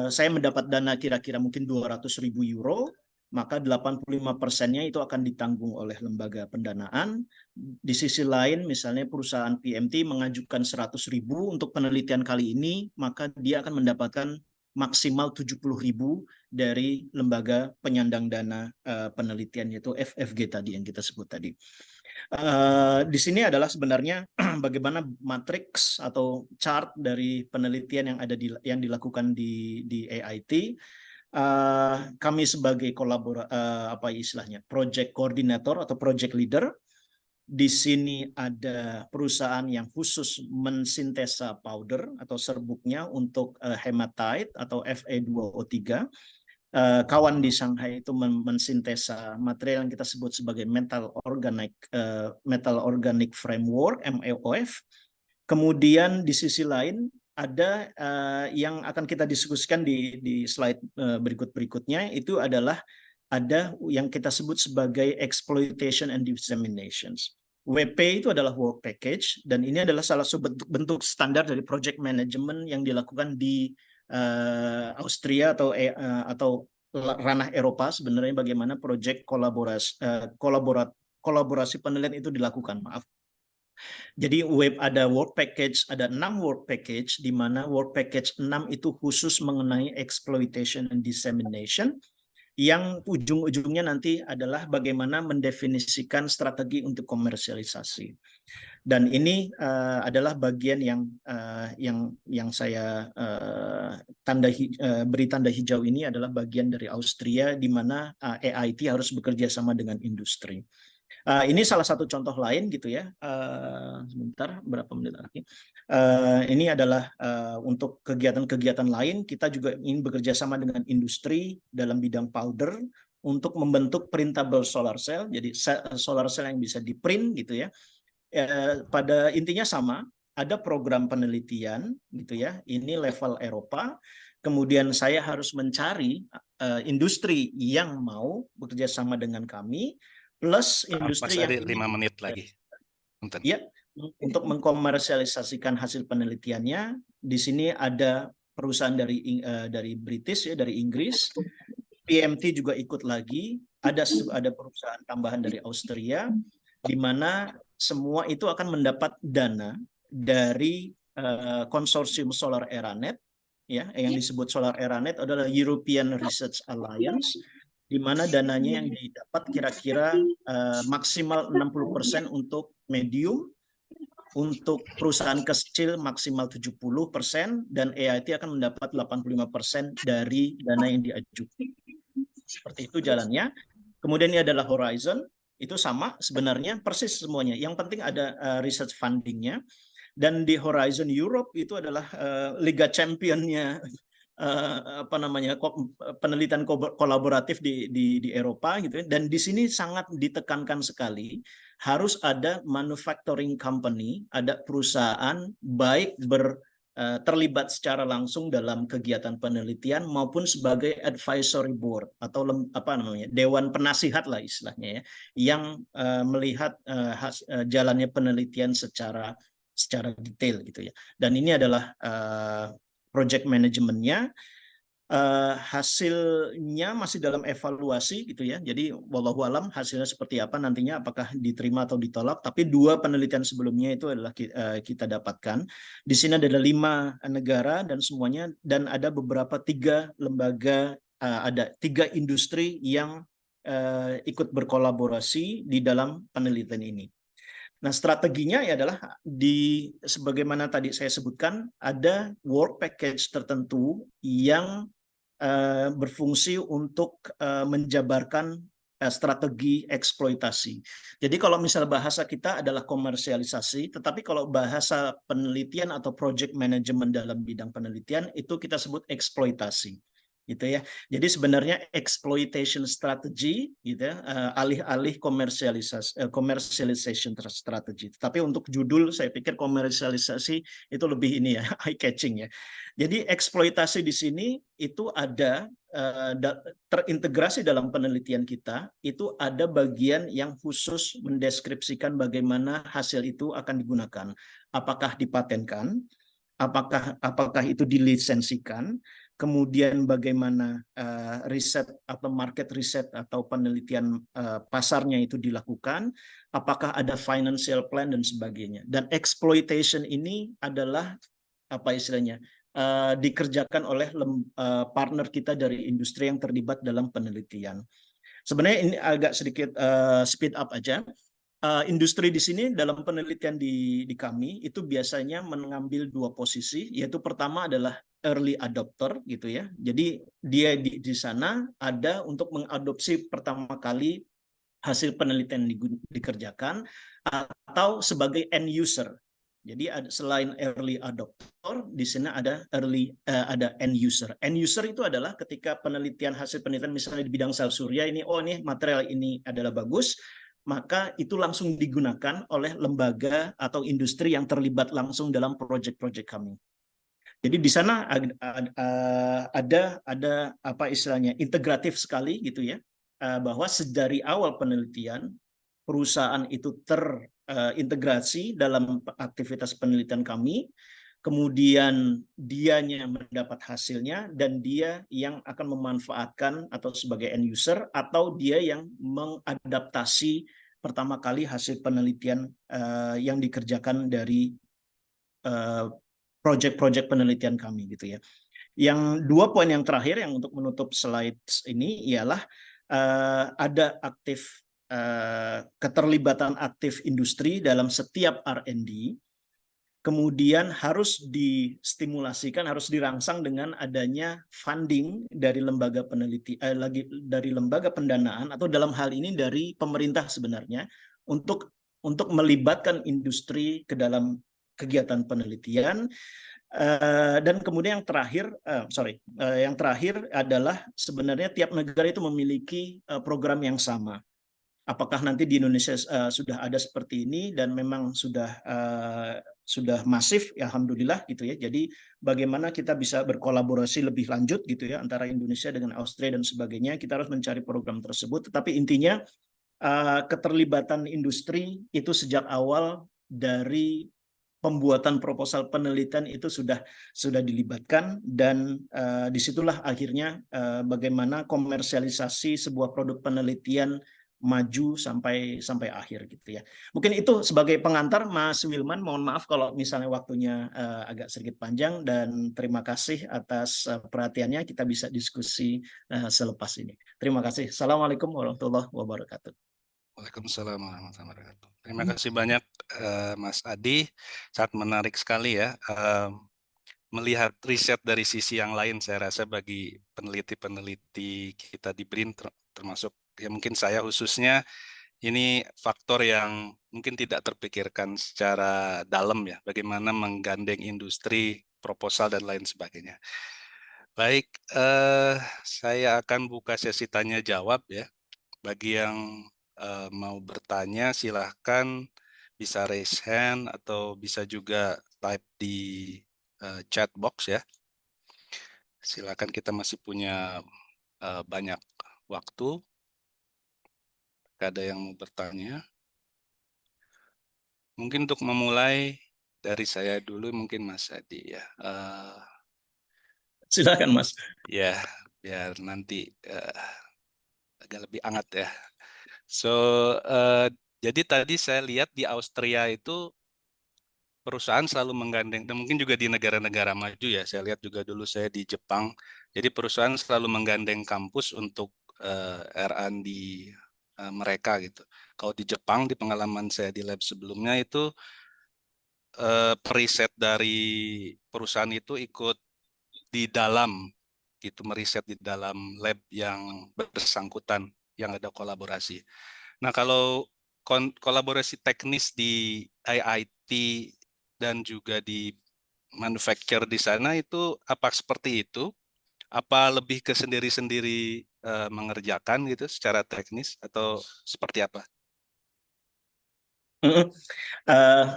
Saya mendapat dana kira-kira mungkin 200.000 euro, maka 85%-nya itu akan ditanggung oleh lembaga pendanaan. Di sisi lain, misalnya perusahaan PMT mengajukan 100.000 untuk penelitian kali ini, maka dia akan mendapatkan maksimal 70.000 dari lembaga penyandang dana penelitian, yaitu FFG tadi yang kita sebut tadi. Di sini adalah sebenarnya bagaimana matriks atau chart dari penelitian yang dilakukan di AIT. Kami sebagai project coordinator atau project leader. Di sini ada perusahaan yang khusus mensintesa powder atau serbuknya untuk hematite atau Fe2O3. Kawan di Shanghai itu mensintesa material yang kita sebut sebagai metal organic framework (MEOF). Kemudian di sisi lain ada yang akan kita diskusikan di slide berikutnya, itu adalah ada yang kita sebut sebagai exploitation and disseminations. WP itu adalah work package, dan ini adalah salah satu bentuk standar dari project management yang dilakukan di Austria atau ranah Eropa. Sebenarnya bagaimana project kolaborasi penelitian itu dilakukan. Jadi ada work package, ada 6 work package, di mana work package 6 itu khusus mengenai exploitation and dissemination, yang ujung-ujungnya nanti adalah bagaimana mendefinisikan strategi untuk komersialisasi. Dan ini adalah bagian yang saya beri tanda hijau. Ini adalah bagian dari Austria, di mana AIT harus bekerja sama dengan industri. Ini salah satu contoh lain, gitu ya. Sebentar, berapa menit lagi. Ini adalah untuk kegiatan-kegiatan lain. Kita juga ingin bekerja sama dengan industri dalam bidang powder untuk membentuk printable solar cell. Jadi solar cell yang bisa di-print, gitu ya. Pada intinya sama. Ada program penelitian, gitu ya. Ini level Eropa. Kemudian saya harus mencari industri yang mau bekerja sama dengan kami, plus industri yang 5 menit lagi. Ya, untuk mengkomersialisasikan hasil penelitiannya. Di sini ada perusahaan dari British, ya, dari Inggris. PMT juga ikut lagi. Ada perusahaan tambahan dari Austria, di mana semua itu akan mendapat dana dari konsorsium Solar Eranet, ya, yang disebut Solar Eranet adalah European Research Alliance, di mana dananya yang didapat kira-kira maksimal 60% untuk medium, untuk perusahaan kecil maksimal 70% dan EIT akan mendapat 85% dari dana yang diajukan. Seperti itu jalannya. Kemudian ini adalah Horizon, itu sama sebenarnya persis semuanya. Yang penting ada research fundingnya. Dan di Horizon Europe itu adalah Liga Championnya penelitian kolaboratif di Eropa gitu ya. Dan di sini sangat ditekankan sekali harus ada manufacturing company, ada perusahaan baik terlibat secara langsung dalam kegiatan penelitian maupun sebagai advisory board atau dewan penasihat lah istilahnya ya, yang melihat jalannya penelitian secara detail gitu ya. Dan ini adalah project manajemennya. Hasilnya masih dalam evaluasi gitu ya. Jadi wallahu alam hasilnya seperti apa nantinya, apakah diterima atau ditolak. Tapi 2 penelitian sebelumnya itu adalah kita dapatkan. Di sini ada 5 negara dan semuanya, dan ada beberapa 3 lembaga, ada 3 industri yang ikut berkolaborasi di dalam penelitian ini. Nah, strateginya adalah sebagaimana tadi saya sebutkan, ada work package tertentu yang berfungsi untuk menjabarkan strategi eksploitasi. Jadi kalau misal bahasa kita adalah komersialisasi, tetapi kalau bahasa penelitian atau project management dalam bidang penelitian itu kita sebut eksploitasi. Gitu ya. Jadi sebenarnya exploitation strategy gitu ya, alih-alih commercialization strategy. Tapi untuk judul saya pikir komersialisasi itu lebih ini ya, eye catching ya. Jadi eksploitasi di sini itu ada terintegrasi dalam penelitian kita, itu ada bagian yang khusus mendeskripsikan bagaimana hasil itu akan digunakan. Apakah dipatenkan, apakah itu dilisensikan, kemudian bagaimana riset atau market riset atau penelitian pasarnya itu dilakukan, apakah ada financial plan dan sebagainya. Dan exploitation ini adalah apa istilahnya dikerjakan oleh partner kita dari industri yang terlibat dalam penelitian. Sebenarnya ini agak sedikit speed up aja. Industri di sini dalam penelitian di kami itu biasanya mengambil 2 posisi, yaitu pertama adalah early adopter gitu ya. Jadi dia di sana ada untuk mengadopsi pertama kali hasil penelitian dikerjakan, atau sebagai end user. Jadi selain early adopter, di sini ada ada end user. End user itu adalah ketika hasil penelitian misalnya di bidang sel surya ini, ini material ini adalah bagus, maka itu langsung digunakan oleh lembaga atau industri yang terlibat langsung dalam proyek-proyek kami. Jadi di sana ada apa istilahnya integratif sekali gitu ya, bahwa dari awal penelitian perusahaan itu terintegrasi dalam aktivitas penelitian kami, kemudian dianya mendapat hasilnya dan dia yang akan memanfaatkan atau sebagai end user, atau dia yang mengadaptasi pertama kali hasil penelitian yang dikerjakan dari proyek-proyek penelitian kami gitu ya. Yang 2 poin yang terakhir yang untuk menutup slide ini ialah ada keterlibatan aktif industri dalam setiap R&D. Kemudian harus distimulasikan, harus dirangsang dengan adanya funding dari lembaga dari lembaga pendanaan, atau dalam hal ini dari pemerintah sebenarnya, untuk melibatkan industri ke dalam kegiatan penelitian. Dan kemudian yang terakhir adalah sebenarnya tiap negara itu memiliki program yang sama. Apakah nanti di Indonesia sudah ada seperti ini dan memang sudah masif, ya alhamdulillah gitu ya. Jadi bagaimana kita bisa berkolaborasi lebih lanjut gitu ya antara Indonesia dengan Austria dan sebagainya. Kita harus mencari program tersebut. Tetapi intinya keterlibatan industri itu sejak awal dari pembuatan proposal penelitian itu sudah dilibatkan, dan disitulah akhirnya bagaimana komersialisasi sebuah produk penelitian maju sampai akhir gitu ya. Mungkin itu sebagai pengantar, Mas Wilman. Mohon maaf kalau misalnya waktunya agak sedikit panjang, dan terima kasih atas perhatiannya. Kita bisa diskusi selepas ini. Terima kasih. Assalamualaikum warahmatullahi wabarakatuh. Waalaikumsalam warahmatullahi wabarakatuh. Terima kasih banyak Mas Adi, sangat menarik sekali ya melihat riset dari sisi yang lain. Saya rasa bagi peneliti-peneliti kita di BRIN termasuk ya mungkin saya khususnya, ini faktor yang mungkin tidak terpikirkan secara dalam ya, bagaimana menggandeng industri, proposal dan lain sebagainya. Baik, saya akan buka sesi tanya jawab ya. Bagi yang mau bertanya silahkan bisa raise hand atau bisa juga type di chat box ya. Silakan, kita masih punya banyak waktu. Ada yang mau bertanya? Mungkin untuk memulai dari saya dulu, mungkin Mas Adi ya. Silakan Mas. Ya, biar nanti agak lebih hangat ya. So, jadi tadi saya lihat di Austria itu perusahaan selalu menggandeng, dan mungkin juga di negara-negara maju ya, saya lihat juga dulu saya di Jepang, jadi perusahaan selalu menggandeng kampus untuk R&D mereka gitu. Kalau di Jepang, di pengalaman saya di lab sebelumnya itu, periset dari perusahaan itu ikut di dalam, gitu, meriset di dalam lab yang bersangkutan, yang ada kolaborasi. Nah, kalau kolaborasi teknis di IIT dan juga di manufacture di sana itu apa seperti itu? Apa lebih ke sendiri-sendiri mengerjakan gitu secara teknis atau seperti apa?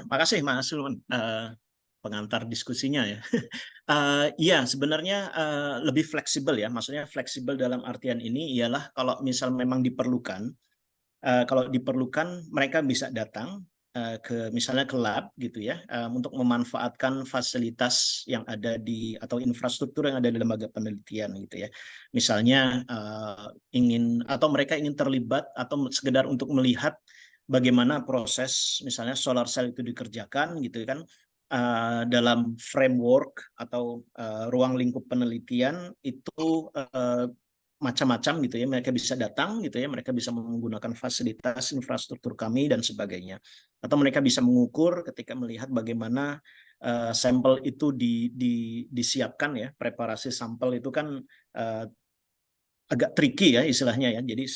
Makasih Mas Sulman, pengantar diskusinya ya. Iya, sebenarnya lebih fleksibel ya. Maksudnya fleksibel dalam artian ini ialah kalau misal memang diperlukan, kalau diperlukan mereka bisa datang ke misalnya ke lab gitu ya, untuk memanfaatkan fasilitas yang ada di atau infrastruktur yang ada di lembaga penelitian gitu ya. Misalnya ingin atau mereka ingin terlibat atau sekedar untuk melihat bagaimana proses misalnya solar cell itu dikerjakan gitu kan, dalam framework atau ruang lingkup penelitian itu macam-macam gitu ya, mereka bisa datang gitu ya, mereka bisa menggunakan fasilitas infrastruktur kami dan sebagainya, atau mereka bisa mengukur ketika melihat bagaimana sampel itu disiapkan ya. Preparasi sampel itu kan agak tricky ya istilahnya ya, jadi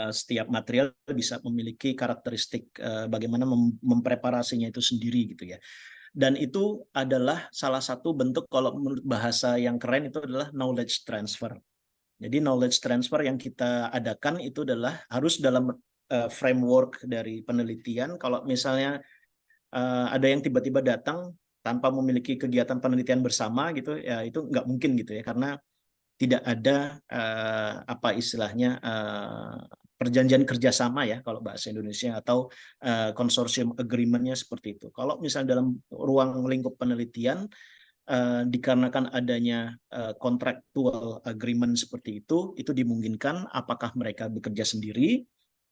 setiap material bisa memiliki karakteristik bagaimana mempreparasinya itu sendiri gitu ya. Dan itu adalah salah satu bentuk, kalau menurut bahasa yang keren itu adalah knowledge transfer. Jadi knowledge transfer yang kita adakan itu adalah harus dalam framework dari penelitian. Kalau misalnya ada yang tiba-tiba datang tanpa memiliki kegiatan penelitian bersama gitu, ya itu nggak mungkin gitu ya, karena tidak ada apa istilahnya perjanjian kerjasama ya kalau bahasa Indonesia, atau konsorsium agreement-nya seperti itu. Kalau misalnya dalam ruang lingkup penelitian, dikarenakan adanya contractual agreement seperti itu dimungkinkan apakah mereka bekerja sendiri,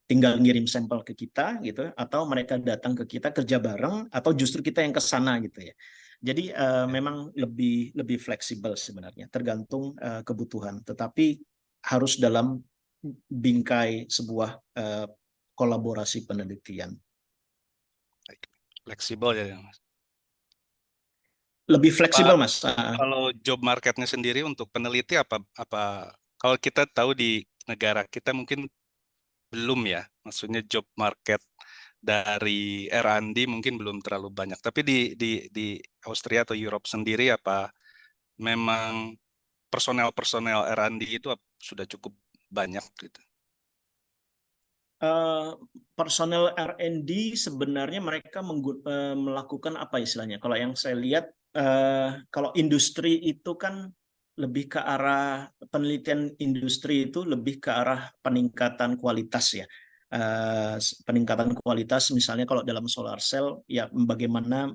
tinggal ngirim sampel ke kita gitu, atau mereka datang ke kita kerja bareng, atau justru kita yang ke sana gitu ya. Jadi memang lebih fleksibel sebenarnya, tergantung kebutuhan, tetapi harus dalam bingkai sebuah kolaborasi penelitian. Fleksibel ya, Mas. Lebih fleksibel, Mas. Kalau job marketnya sendiri untuk peneliti apa kalau kita tahu di negara kita mungkin belum ya, maksudnya job market dari R&D mungkin belum terlalu banyak. Tapi di Austria atau Europe sendiri apa memang personel R&D itu sudah cukup banyak gitu? Personel R&D sebenarnya mereka melakukan apa istilahnya? Kalau yang saya lihat, kalau industri itu kan lebih ke arah penelitian, industri itu lebih ke arah peningkatan kualitas ya. Peningkatan kualitas misalnya kalau dalam solar cell ya, bagaimana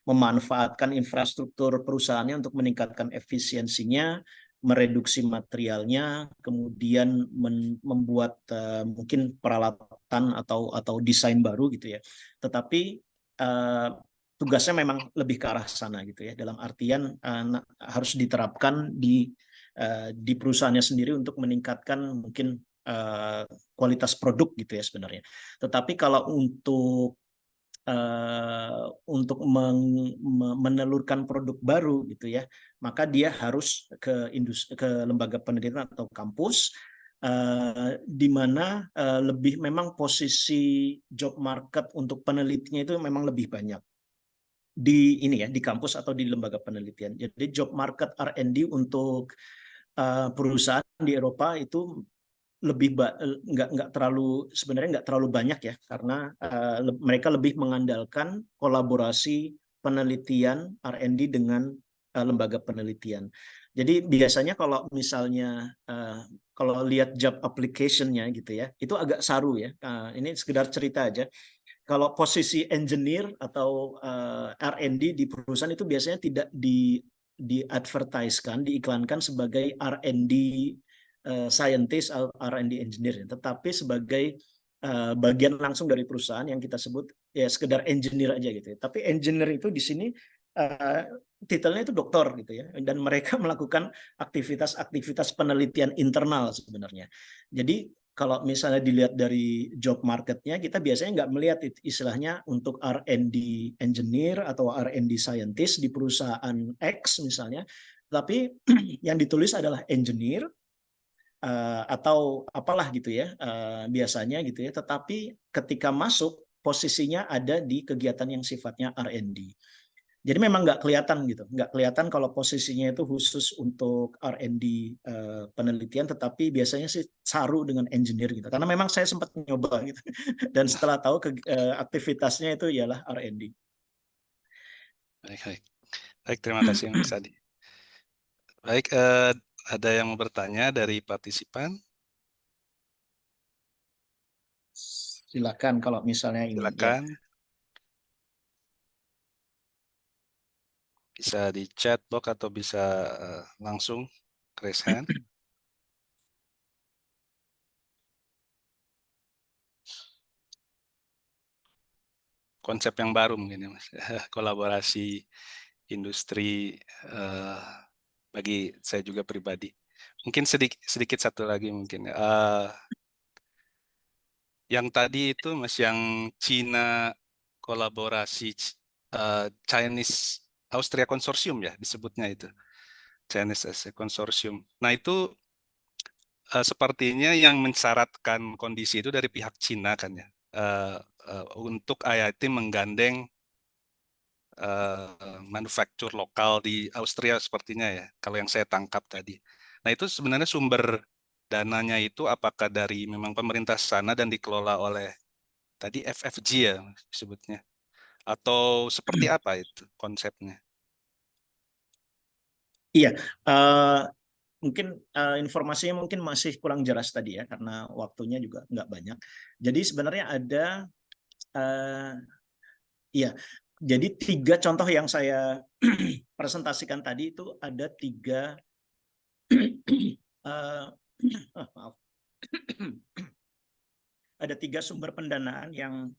memanfaatkan infrastruktur perusahaannya untuk meningkatkan efisiensinya, mereduksi materialnya, kemudian membuat mungkin peralatan atau desain baru gitu ya. Tetapi tugasnya memang lebih ke arah sana gitu ya. Dalam artian harus diterapkan di perusahaannya sendiri untuk meningkatkan mungkin kualitas produk gitu ya sebenarnya. Tetapi kalau untuk menelurkan produk baru gitu ya, maka dia harus ke lembaga penelitian atau kampus, di mana lebih memang posisi job market untuk penelitinya itu memang lebih banyak di ini ya, di kampus atau di lembaga penelitian. Jadi job market R&D untuk perusahaan di Eropa itu lebih nggak terlalu, sebenarnya nggak terlalu banyak ya, karena mereka lebih mengandalkan kolaborasi penelitian R&D dengan lembaga penelitian. Jadi biasanya kalau misalnya kalau lihat job application-nya gitu ya, itu agak saru ya. Ini sekedar cerita aja. Kalau posisi engineer atau R&D di perusahaan itu biasanya tidak di-advertise-kan, diiklankan sebagai R&D scientist atau R&D engineer, tetapi sebagai bagian langsung dari perusahaan yang kita sebut ya sekedar engineer aja gitu ya. Tapi engineer itu di sini titelnya itu doktor gitu ya, dan mereka melakukan aktivitas-aktivitas penelitian internal sebenarnya. Jadi kalau misalnya dilihat dari job marketnya, kita biasanya nggak melihat istilahnya untuk R&D engineer atau R&D scientist di perusahaan X misalnya, tapi yang ditulis adalah engineer atau apalah gitu ya, biasanya gitu ya. Tetapi ketika masuk posisinya ada di kegiatan yang sifatnya R&D. Jadi memang nggak kelihatan gitu, nggak kelihatan kalau posisinya itu khusus untuk R&D penelitian, tetapi biasanya sih saru dengan engineer gitu. Karena memang saya sempat nyoba gitu, dan setelah tahu aktivitasnya itu ialah R&D. Baik, terima kasih Mas Adi. Baik, ada yang mau bertanya dari partisipan? Silakan kalau misalnya ini. Silakan. Ya. Bisa di chat box atau bisa langsung raise hand. Konsep yang baru mungkin ya Mas, kolaborasi industri bagi saya juga pribadi. Mungkin sedikit satu lagi mungkin. Yang tadi itu Mas, yang Cina kolaborasi Chinese Austria Consortium ya disebutnya itu. Chinese as a Consortium. Nah itu sepertinya yang mensyaratkan kondisi itu dari pihak Cina kan ya. Untuk IIT menggandeng manufaktur lokal di Austria sepertinya ya, kalau yang saya tangkap tadi. Nah itu sebenarnya sumber dananya itu apakah dari memang pemerintah sana dan dikelola oleh tadi FFG ya disebutnya, atau seperti apa itu konsepnya? Iya, mungkin informasinya mungkin masih kurang jelas tadi ya, karena waktunya juga nggak banyak. Jadi sebenarnya ada, ya, jadi 3 contoh yang saya presentasikan tadi itu ada 3, maaf, ada 3 sumber pendanaan yang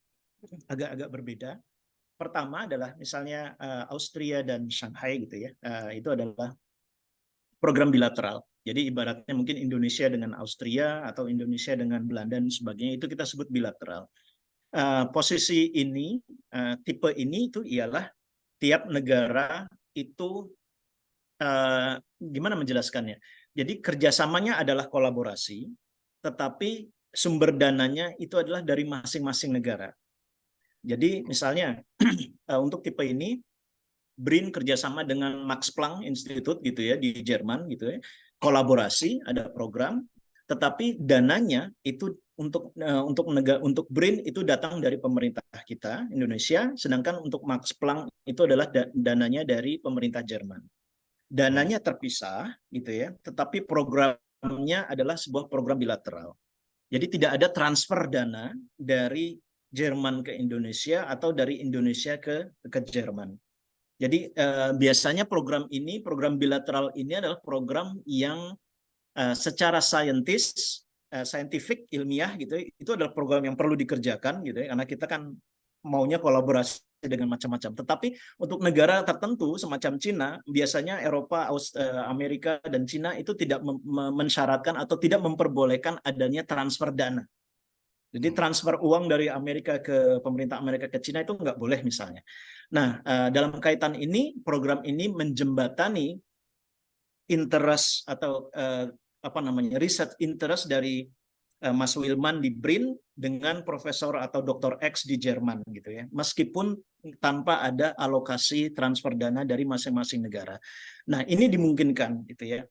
agak-agak berbeda. Pertama adalah misalnya Austria dan Shanghai gitu ya, itu adalah program bilateral. Jadi ibaratnya mungkin Indonesia dengan Austria atau Indonesia dengan Belanda dan sebagainya, itu kita sebut bilateral. Posisi ini, tipe ini itu ialah tiap negara itu, gimana menjelaskannya? Jadi kerjasamanya adalah kolaborasi, tetapi sumber dananya itu adalah dari masing-masing negara. Jadi misalnya untuk tipe ini, BRIN kerjasama dengan Max Planck Institute gitu ya di Jerman gitu ya, kolaborasi, ada program, tetapi dananya itu untuk BRIN itu datang dari pemerintah kita Indonesia, sedangkan untuk Max Planck itu adalah dananya dari pemerintah Jerman. Dananya terpisah gitu ya, tetapi programnya adalah sebuah program bilateral. Jadi tidak ada transfer dana dari Jerman ke Indonesia atau dari Indonesia ke Jerman. Jadi biasanya program program bilateral ini adalah program yang secara scientific ilmiah gitu, itu adalah program yang perlu dikerjakan gitu ya, karena kita kan maunya kolaborasi dengan macam-macam. Tetapi untuk negara tertentu semacam Cina, biasanya Eropa, Amerika, dan Cina itu tidak mensyaratkan atau tidak memperbolehkan adanya transfer dana. Jadi transfer uang dari Amerika ke pemerintah Amerika ke Cina itu nggak boleh misalnya. Nah, dalam kaitan ini, program ini menjembatani interest atau riset interest dari Mas Wilman di BRIN dengan Profesor atau Dr. X di Jerman gitu ya, meskipun tanpa ada alokasi transfer dana dari masing-masing negara. Nah, ini dimungkinkan gitu ya,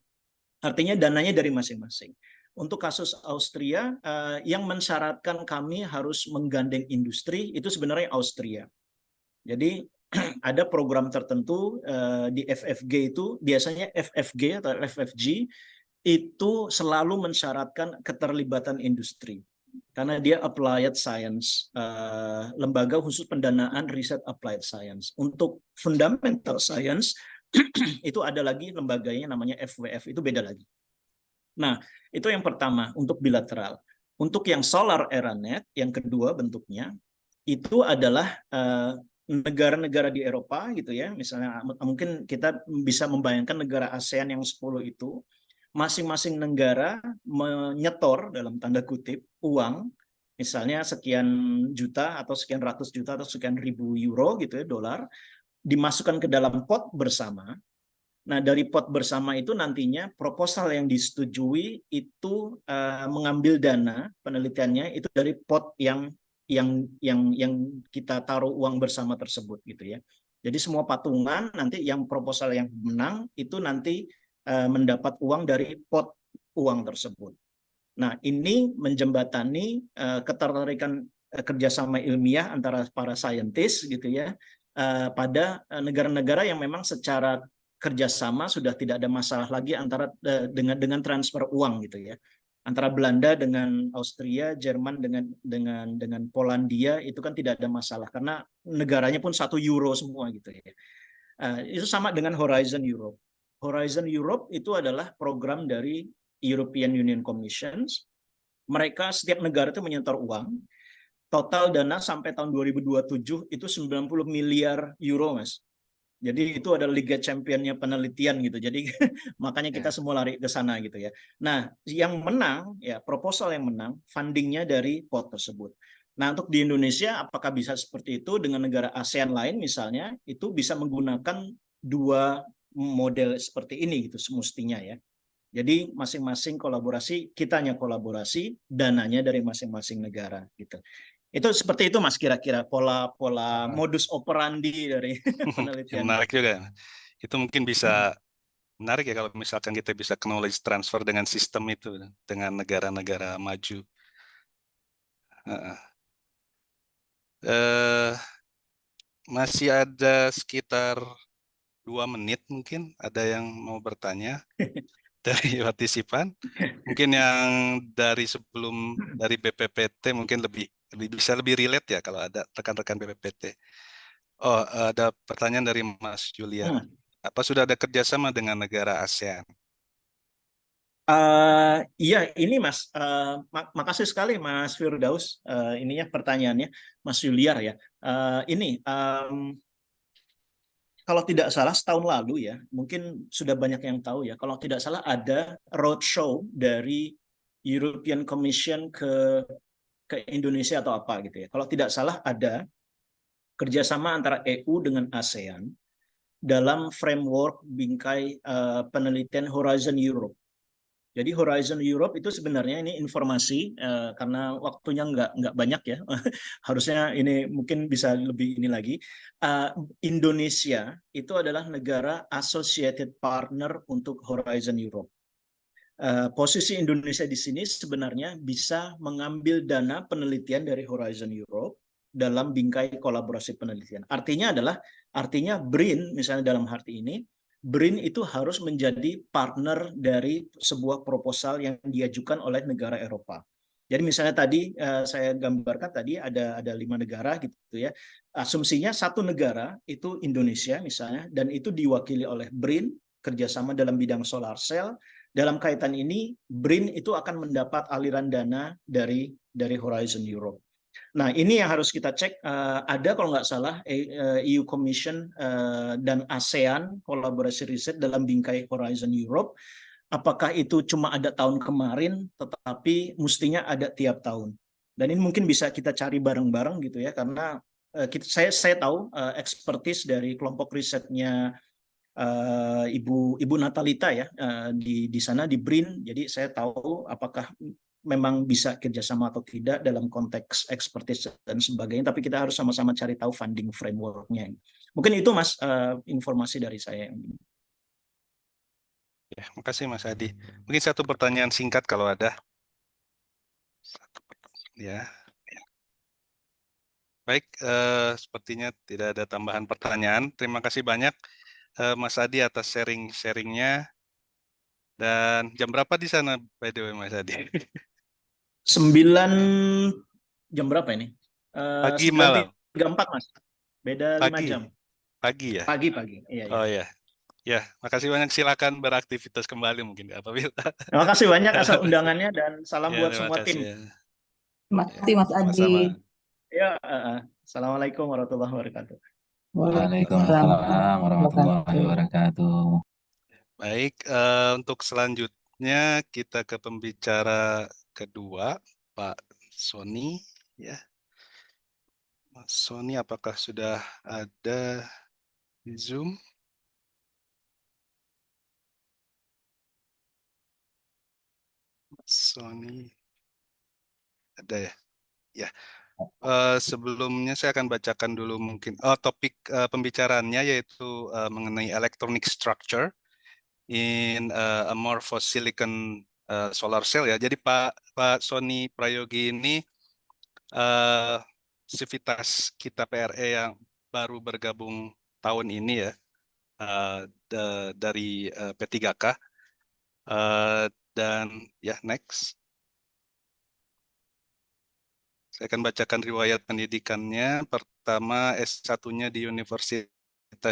artinya dananya dari masing-masing. Untuk kasus Austria, yang mensyaratkan kami harus menggandeng industri itu sebenarnya Austria. Jadi ada program tertentu di FFG itu, biasanya FFG atau FFG itu selalu mensyaratkan keterlibatan industri karena dia applied science, lembaga khusus pendanaan riset applied science. Untuk fundamental science itu ada lagi lembaganya namanya FWF, itu beda lagi. Nah, itu yang pertama untuk bilateral. Untuk yang Solar Eranet, yang kedua bentuknya itu adalah negara-negara di Eropa gitu ya, misalnya mungkin kita bisa membayangkan negara ASEAN yang 10 itu, masing-masing negara menyetor dalam tanda kutip uang, misalnya sekian juta atau sekian ratus juta atau sekian ribu euro gitu ya, dolar, dimasukkan ke dalam pot bersama. Nah, dari pot bersama itu nantinya proposal yang disetujui itu mengambil dana penelitiannya itu dari pot yang kita taruh uang bersama tersebut gitu ya. Jadi semua patungan nanti yang proposal yang menang itu nanti mendapat uang dari pot uang tersebut. Nah, ini menjembatani ketertarikan kerjasama ilmiah antara para saintis gitu ya, pada negara-negara yang memang secara kerjasama sudah tidak ada masalah lagi antara dengan transfer uang gitu ya. Antara Belanda dengan Austria, Jerman dengan Polandia itu kan tidak ada masalah karena negaranya pun 1 euro semua gitu ya. Itu sama dengan Horizon Europe. Horizon Europe itu adalah program dari European Union Commission. Mereka setiap negara itu menyetor uang. Total dana sampai tahun 2027 itu 90 miliar euro, Mas. Jadi itu adalah Liga Championnya penelitian gitu. Jadi makanya kita semua lari ke sana gitu ya. Nah, yang menang ya proposal yang menang fundingnya dari pot tersebut. Nah, untuk di Indonesia apakah bisa seperti itu dengan negara ASEAN lain misalnya, itu bisa menggunakan 2 model seperti ini gitu semestinya ya. Jadi masing-masing kolaborasi, kitanya kolaborasi, dananya dari masing-masing negara gitu. Itu seperti itu Mas kira-kira pola modus operandi dari penelitian. Menarik juga. Itu mungkin bisa menarik ya kalau misalkan kita bisa knowledge transfer dengan sistem itu dengan negara-negara maju. Masih ada sekitar 2 menit mungkin ada yang mau bertanya dari partisipan. Mungkin yang dari sebelum dari BPPT mungkin bisa lebih relate ya kalau ada rekan-rekan BPPT. Oh, ada pertanyaan dari Mas Julian. Apa sudah ada kerjasama dengan negara ASEAN? Iya, ini Mas, makasih sekali Mas Firdaus. Ininya pertanyaannya, Mas Juliar ya. Kalau tidak salah setahun lalu ya, mungkin sudah banyak yang tahu ya. Kalau tidak salah ada roadshow dari European Commission ke Indonesia atau apa gitu ya. Kalau tidak salah ada kerjasama antara EU dengan ASEAN dalam framework bingkai penelitian Horizon Europe. Jadi Horizon Europe itu sebenarnya ini informasi karena waktunya nggak banyak ya, harusnya ini mungkin bisa lebih ini lagi. Indonesia itu adalah negara associated partner untuk Horizon Europe. Posisi Indonesia di sini sebenarnya bisa mengambil dana penelitian dari Horizon Europe dalam bingkai kolaborasi penelitian. Artinya BRIN misalnya dalam arti ini, BRIN itu harus menjadi partner dari sebuah proposal yang diajukan oleh negara Eropa. Jadi misalnya tadi saya gambarkan tadi ada 5 negara gitu ya. Asumsinya 1 negara itu Indonesia misalnya, dan itu diwakili oleh BRIN kerjasama dalam bidang solar cell. Dalam kaitan ini BRIN itu akan mendapat aliran dana dari Horizon Europe. Nah, ini yang harus kita cek. Ada kalau nggak salah EU Commission dan ASEAN kolaborasi riset dalam bingkai Horizon Europe. Apakah itu cuma ada tahun kemarin, tetapi mestinya ada tiap tahun. Dan ini mungkin bisa kita cari bareng-bareng gitu ya, karena saya tahu expertise dari kelompok risetnya Ibu Natalita ya di sana di BRIN. Jadi saya tahu apakah memang bisa kerjasama atau tidak dalam konteks expertise dan sebagainya, tapi kita harus sama-sama cari tahu funding framework-nya. Mungkin itu Mas informasi dari saya. Ya, makasih Mas Adi. Mungkin satu pertanyaan singkat kalau ada. Ya. Baik, sepertinya tidak ada tambahan pertanyaan. Terima kasih banyak Mas Adi atas sharing-sharingnya. Dan jam berapa di sana by the way Mas Adi? 9 jam berapa ini? Pagi malam. 9.34 Mas. Beda 5 Pagi. jam. Pagi ya? Pagi. Iya. Oh ya. Ya, makasih banyak. Silakan beraktivitas kembali mungkin apabila. Terima kasih banyak atas undangannya dan salam Ya, buat terima semua kasih tim. ya. Terima kasih Mas Adi. Sama-sama. Ya, Assalamualaikum warahmatullahi wabarakatuh. Waalaikumsalam warahmatullahi wabarakatuh. Baik, untuk selanjutnya kita ke pembicara kedua, Pak Sony. Ya, Mas Sony, apakah sudah ada di Zoom? Mas Sony, ada ya? Ya. Sebelumnya saya akan bacakan dulu mungkin topik pembicaraannya yaitu mengenai electronic structure in amorphous silicon solar cell ya. Jadi Pak Sony Prayogi ini sivitas kita PRE yang baru bergabung tahun ini ya dari P3K dan ya next. Saya akan bacakan riwayat pendidikannya. Pertama S1-nya di Universitas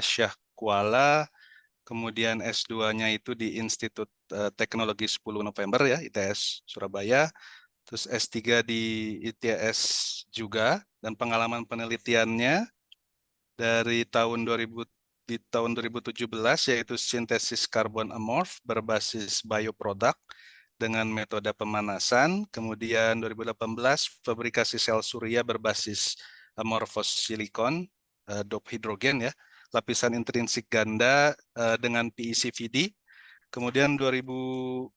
Syah Kuala, kemudian S2-nya itu di Institut Teknologi 10 November ya, ITS Surabaya, terus S3 di ITS juga, dan pengalaman penelitiannya dari tahun 2017 yaitu sintesis karbon amorf berbasis bioproduct dengan metode pemanasan, kemudian 2018 fabrikasi sel surya berbasis amorphous silikon, dope hidrogen ya, lapisan intrinsik ganda dengan PECVD, kemudian 2020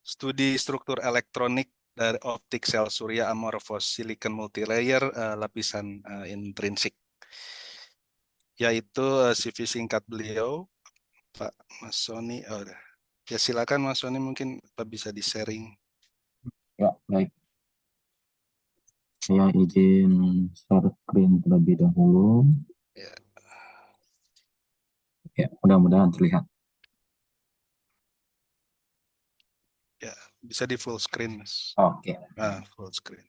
studi struktur elektronik dari optik sel surya amorphous silicon multilayer lapisan intrinsik, yaitu CV singkat beliau Pak Mas Sony. Ya silakan Mas Sony, mungkin bisa di-sharing. Ya, baik. Saya izin share screen terlebih dahulu. Ya. Ya, mudah-mudahan terlihat. Ya, bisa di full screen Mas. Oke. Full screen.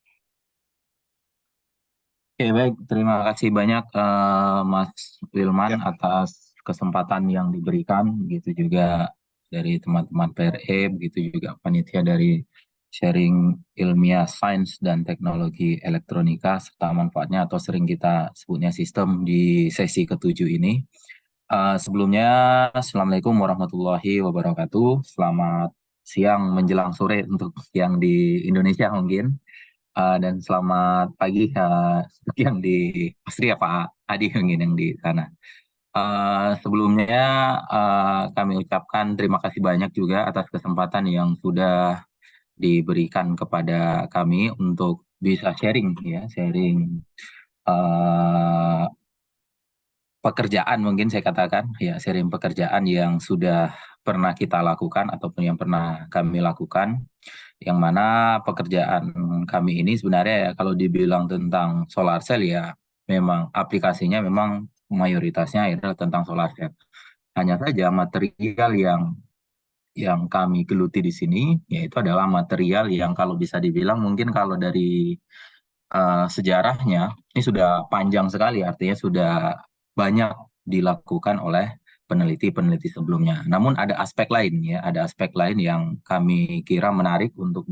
Oke, baik. Terima kasih banyak Mas Wilman atas kesempatan yang diberikan, begitu juga dari teman-teman PRE, begitu juga panitia dari sharing ilmiah sains dan teknologi elektronika serta manfaatnya atau sering kita sebutnya sistem di sesi ke-7 ini. Sebelumnya, Assalamualaikum warahmatullahi wabarakatuh. Selamat siang menjelang sore untuk yang di Indonesia mungkin. Dan selamat pagi yang di Austria Pak Adi mungkin yang di sana. Sebelumnya kami ucapkan terima kasih banyak juga atas kesempatan yang sudah diberikan kepada kami untuk bisa sharing pekerjaan mungkin saya katakan ya, sharing pekerjaan yang sudah pernah kita lakukan ataupun yang pernah kami lakukan, yang mana pekerjaan kami ini sebenarnya ya kalau dibilang tentang solar cell ya memang aplikasinya memang mayoritasnya adalah tentang solar cell. Hanya saja material yang kami geluti di sini yaitu adalah material yang kalau bisa dibilang mungkin kalau dari sejarahnya ini sudah panjang sekali, artinya sudah banyak dilakukan oleh peneliti-peneliti sebelumnya. Namun ada aspek lain ya, ada aspek lain yang kami kira menarik untuk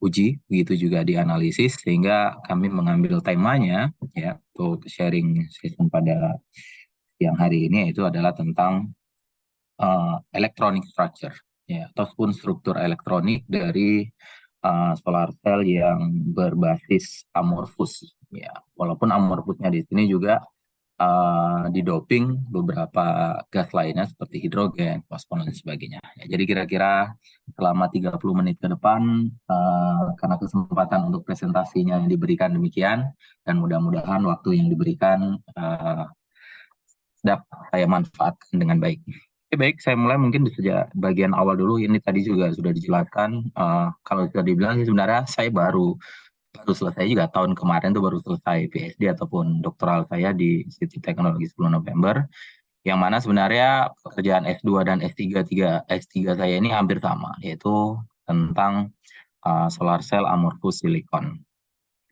diuji, begitu juga dianalisis, sehingga kami mengambil temanya ya untuk sharing session pada siang hari ini, yaitu adalah tentang electronic structure ya, ataupun struktur elektronik dari solar cell yang berbasis amorphous ya. Walaupun amorphousnya di sini juga didoping beberapa gas lainnya seperti hidrogen, fosfor dan sebagainya. Ya, jadi kira-kira selama 30 menit ke depan karena kesempatan untuk presentasinya yang diberikan demikian, dan mudah-mudahan waktu yang diberikan dapat saya manfaatkan dengan baik. Oke, baik, saya mulai mungkin di sejak bagian awal dulu. Ini tadi juga sudah dijelaskan. Kalau sudah dibilang sebenarnya saya baru selesai juga tahun kemarin tuh, baru selesai PhD ataupun doktoral saya di Institut Teknologi 10 November, yang mana sebenarnya pekerjaan S2 dan S3 saya ini hampir sama, yaitu tentang solar cell amorphous silicon.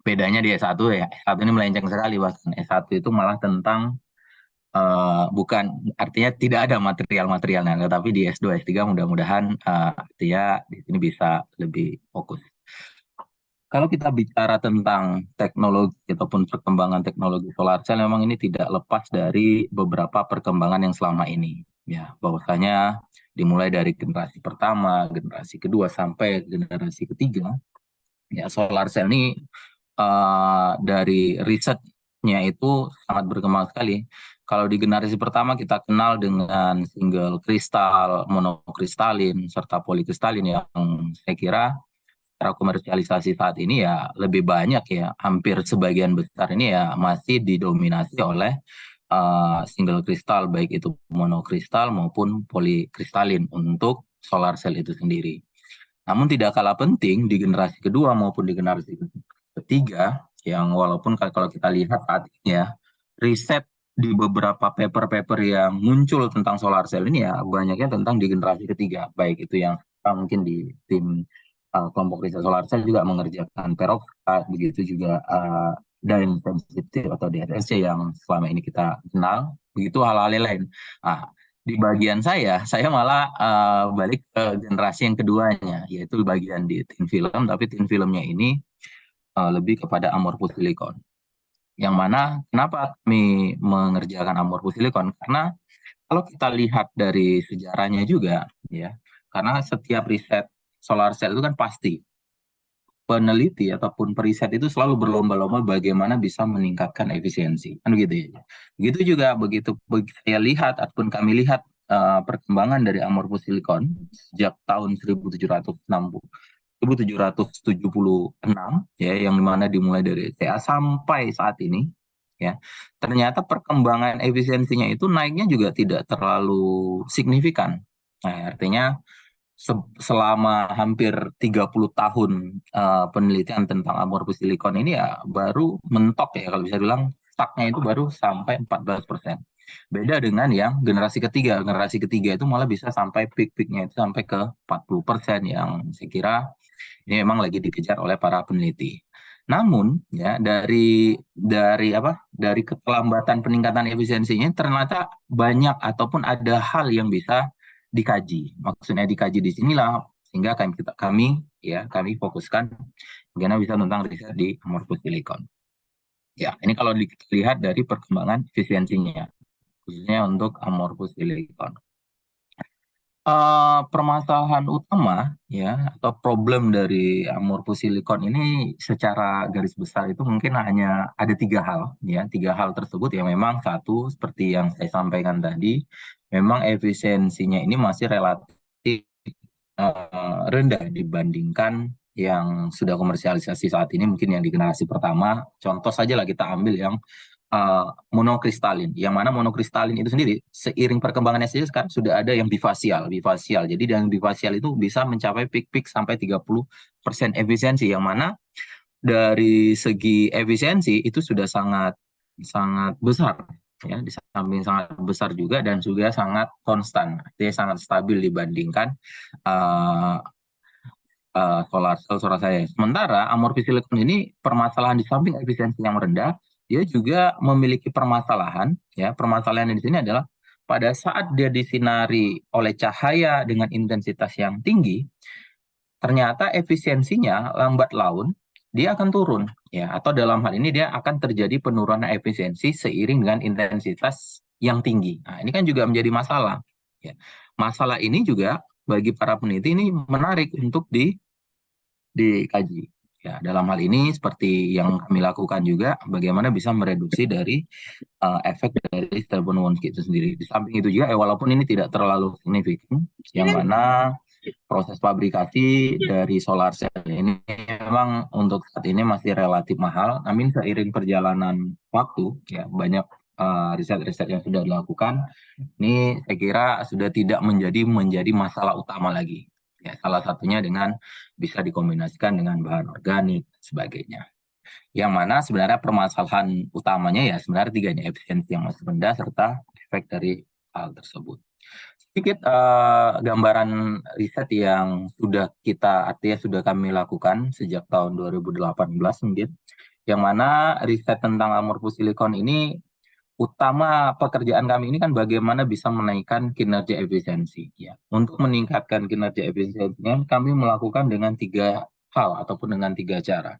Bedanya di S1 ya, S1 ini melenceng sekali, bahkan S1 itu malah tentang bukan, artinya tidak ada material-materialnya, tetapi di S2, S3 mudah-mudahan artinya di sini bisa lebih fokus. Kalau kita bicara tentang teknologi ataupun perkembangan teknologi solar cell, memang ini tidak lepas dari beberapa perkembangan yang selama ini. Ya, bahwasanya dimulai dari generasi pertama, generasi kedua, sampai generasi ketiga, ya solar cell ini dari risetnya itu sangat berkembang sekali. Kalau di generasi pertama kita kenal dengan single kristal, monokristalin, serta polikristalin, yang saya kira secara komersialisasi saat ini ya lebih banyak ya, hampir sebagian besar ini ya masih didominasi oleh single kristal, baik itu monokristal maupun polikristalin untuk solar cell itu sendiri. Namun tidak kalah penting di generasi kedua maupun di generasi ketiga, yang walaupun kalau kita lihat saat ini ya, riset di beberapa paper-paper yang muncul tentang solar cell ini ya banyaknya tentang di generasi ketiga, baik itu yang mungkin di tim kelompok riset solar cell juga mengerjakan perovskite, begitu juga dye sensitive atau DSSC yang selama ini kita kenal, begitu hal-hal lain. Nah, di bagian saya malah balik ke generasi yang keduanya, yaitu bagian di thin film, tapi thin filmnya ini lebih kepada amorphous silicon. Yang mana kenapa kami mengerjakan amorphous silicon? Karena kalau kita lihat dari sejarahnya juga ya, karena setiap riset solar cell itu kan pasti peneliti ataupun periset itu selalu berlomba-lomba bagaimana bisa meningkatkan efisiensi, kan gitu ya. Begitu juga begitu saya lihat ataupun kami lihat perkembangan dari amorphous silicon sejak tahun 1776 ya, yang dimana dimulai dari CA sampai saat ini ya, ternyata perkembangan efisiensinya itu naiknya juga tidak terlalu signifikan. Nah, artinya selama hampir 30 tahun penelitian tentang amorphous silicon ini ya baru mentok ya, kalau bisa bilang stucknya itu baru sampai 14%. Beda dengan yang generasi ketiga. Generasi ketiga itu malah bisa sampai peak-peaknya itu sampai ke 40%, yang saya kira ini memang lagi dikejar oleh para peneliti. Namun ya dari keterlambatan peningkatan efisiensinya ternyata banyak ataupun ada hal yang bisa dikaji. Maksudnya dikaji di sinilah sehingga kami fokuskan bagaimana bisa tentang riset di amorphous silicon. Ya, ini kalau dilihat dari perkembangan efisiensinya, khususnya untuk amorphous silicon. Permasalahan utama ya atau problem dari amorphous silicon ini secara garis besar itu mungkin hanya ada 3 hal ya. 3 hal tersebut yang memang satu seperti yang saya sampaikan tadi, memang efisiensinya ini masih relatif rendah dibandingkan yang sudah komersialisasi saat ini, mungkin yang di generasi pertama. Contoh saja lah kita ambil yang monokristalin, yang mana monokristalin itu sendiri seiring perkembangannya saja sekarang sudah ada yang bifasial. Jadi yang bifasial itu bisa mencapai peak sampai 30% efisiensi, yang mana dari segi efisiensi itu sudah sangat besar ya, di samping sangat besar juga dan juga sangat konstan, artinya sangat stabil dibandingkan solar saya. Sementara amorphous silicon ini permasalahan di samping efisiensi yang rendah, dia juga memiliki permasalahan ya. Permasalahan di sini adalah pada saat dia disinari oleh cahaya dengan intensitas yang tinggi, ternyata efisiensinya lambat laun dia akan turun, ya, atau dalam hal ini dia akan terjadi penurunan efisiensi seiring dengan intensitas yang tinggi. Nah, ini kan juga menjadi masalah. Ya. Masalah ini juga bagi para peneliti ini menarik untuk dikaji. Ya, dalam hal ini seperti yang kami lakukan juga, bagaimana bisa mereduksi dari efek dari Stoltenberg itu sendiri. Di samping itu juga, walaupun ini tidak terlalu signifikan, yang mana proses fabrikasi dari solar cell ini memang untuk saat ini masih relatif mahal. Namun seiring perjalanan waktu, ya banyak riset-riset yang sudah dilakukan, ini saya kira sudah tidak menjadi masalah utama lagi. Ya, salah satunya dengan bisa dikombinasikan dengan bahan organik dan sebagainya. Yang mana sebenarnya permasalahan utamanya ya sebenarnya tiganya, efisiensi yang masih rendah serta efek dari hal tersebut. Sedikit gambaran riset yang artinya sudah kami lakukan sejak tahun 2018 mungkin, yang mana riset tentang amorphous silikon ini utama pekerjaan kami ini kan bagaimana bisa menaikkan kinerja efisiensi. Ya. Untuk meningkatkan kinerja efisiensinya, kami melakukan dengan 3 hal ataupun dengan 3 cara.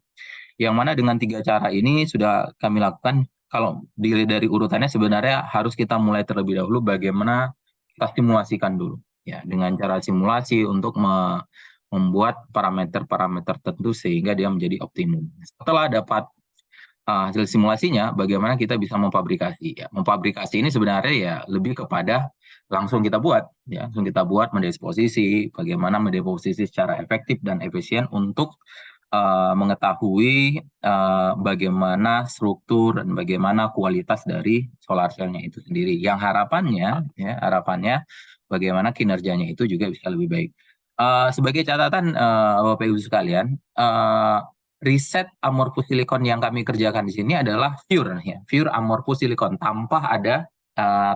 Yang mana dengan 3 cara ini sudah kami lakukan. Kalau dilihat dari urutannya sebenarnya harus kita mulai terlebih dahulu bagaimana kita simulasikan dulu. Ya, dengan cara simulasi untuk membuat parameter-parameter tertentu sehingga dia menjadi optimum. Setelah dapat hasil simulasinya, bagaimana kita bisa memfabrikasi. Ya, memfabrikasi ini sebenarnya ya lebih kepada langsung kita buat, ya, langsung kita buat mendisposisi, bagaimana mendisposisi secara efektif dan efisien untuk mengetahui bagaimana struktur dan bagaimana kualitas dari solar cell-nya itu sendiri. Yang harapannya bagaimana kinerjanya itu juga bisa lebih baik. Sebagai catatan Bapak Ibu sekalian, riset amorphous silikon yang kami kerjakan di sini adalah pure amorphous silikon tanpa ada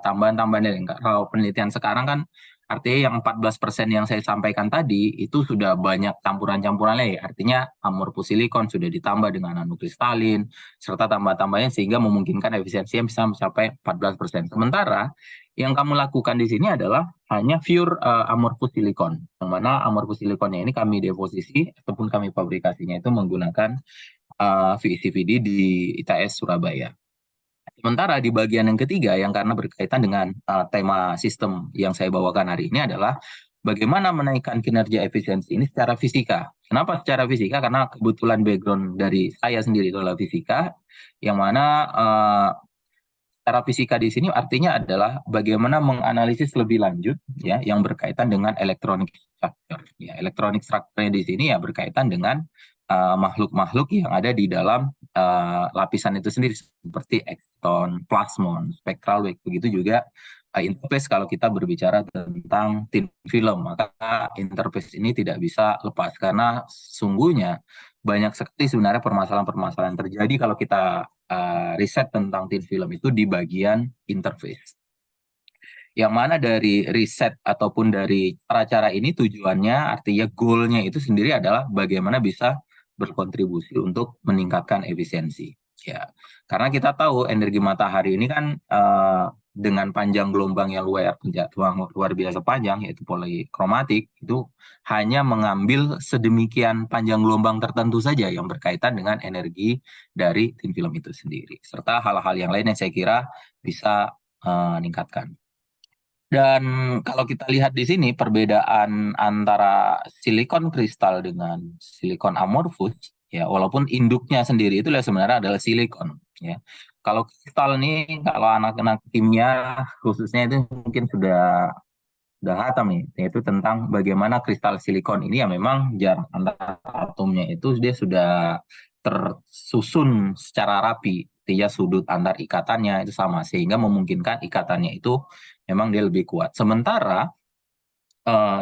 tambahan-tambahan. Kalau penelitian sekarang kan artinya yang 14% yang saya sampaikan tadi itu sudah banyak campuran-campurannya, artinya amorphous silikon sudah ditambah dengan nanokristalin serta tambah-tambahnya sehingga memungkinkan efisiensinya bisa mencapai 14%. Sementara yang kamu lakukan di sini adalah hanya pure amorphous silikon, yang mana amorphous silikonnya ini kami deposisi ataupun kami fabrikasinya itu menggunakan VCVD di ITS Surabaya. Sementara di bagian yang ketiga yang karena berkaitan dengan tema sistem yang saya bawakan hari ini adalah bagaimana menaikkan kinerja efisiensi ini secara fisika. Kenapa secara fisika? Karena kebetulan background dari saya sendiri adalah fisika, yang mana secara fisika di sini artinya adalah bagaimana menganalisis lebih lanjut ya yang berkaitan dengan electronic structure. Ya, electronic structure di sini ya berkaitan dengan makhluk-makhluk yang ada di dalam lapisan itu sendiri seperti exton, plasmon, spectral wave, begitu juga interface kalau kita berbicara tentang thin film, maka interface ini tidak bisa lepas karena sungguhnya banyak sekali sebenarnya permasalahan-permasalahan terjadi kalau kita riset tentang thin film itu di bagian interface. Yang mana dari riset ataupun dari cara-cara ini tujuannya artinya goalnya itu sendiri adalah bagaimana bisa berkontribusi untuk meningkatkan efisiensi. Ya, karena kita tahu energi matahari ini kan dengan panjang gelombang yang luar biasa panjang, yaitu polikromatik, itu hanya mengambil sedemikian panjang gelombang tertentu saja yang berkaitan dengan energi dari thin film itu sendiri, serta hal-hal yang lain yang saya kira bisa meningkatkan. Dan kalau kita lihat di sini perbedaan antara silikon kristal dengan silikon amorphous, ya walaupun induknya sendiri itu sebenarnya adalah silikon, ya. Kalau kristal nih, kalau anak-anak kimia khususnya itu mungkin sudah hatam nih, yaitu tentang bagaimana kristal silikon ini ya memang jarak antara atomnya itu dia sudah tersusun secara rapi, artinya sudut antar ikatannya itu sama sehingga memungkinkan ikatannya itu memang dia lebih kuat. Sementara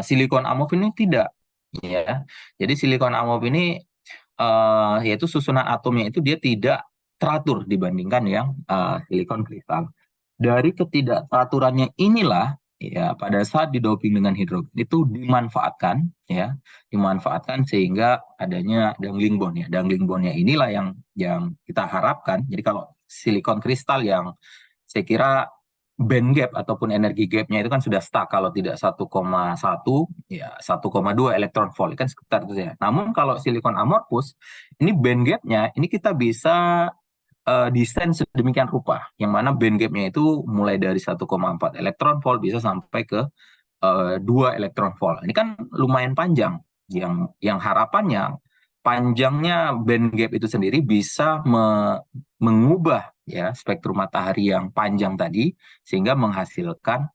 silikon amorphous ini tidak, ya. Jadi silikon amorphous ini yaitu susunan atomnya itu dia tidak teratur dibandingkan yang silikon kristal. Dari ketidakteraturannya inilah ya pada saat didoping dengan hidrogen itu dimanfaatkan sehingga adanya dangling bond ya. Dangling bondnya inilah yang kita harapkan. Jadi kalau silikon kristal yang saya kira band gap ataupun energi gapnya itu kan sudah stuck, kalau tidak 1,1 ya 1,2 elektron volt kan sekitar itu ya. Namun kalau silikon amorphous ini band gapnya ini kita bisa desain sedemikian rupa, yang mana band gapnya itu mulai dari 1,4 elektron volt bisa sampai ke 2 elektron volt. Ini kan lumayan panjang, yang harapannya panjangnya band gap itu sendiri bisa mengubah ya spektrum matahari yang panjang tadi, sehingga menghasilkan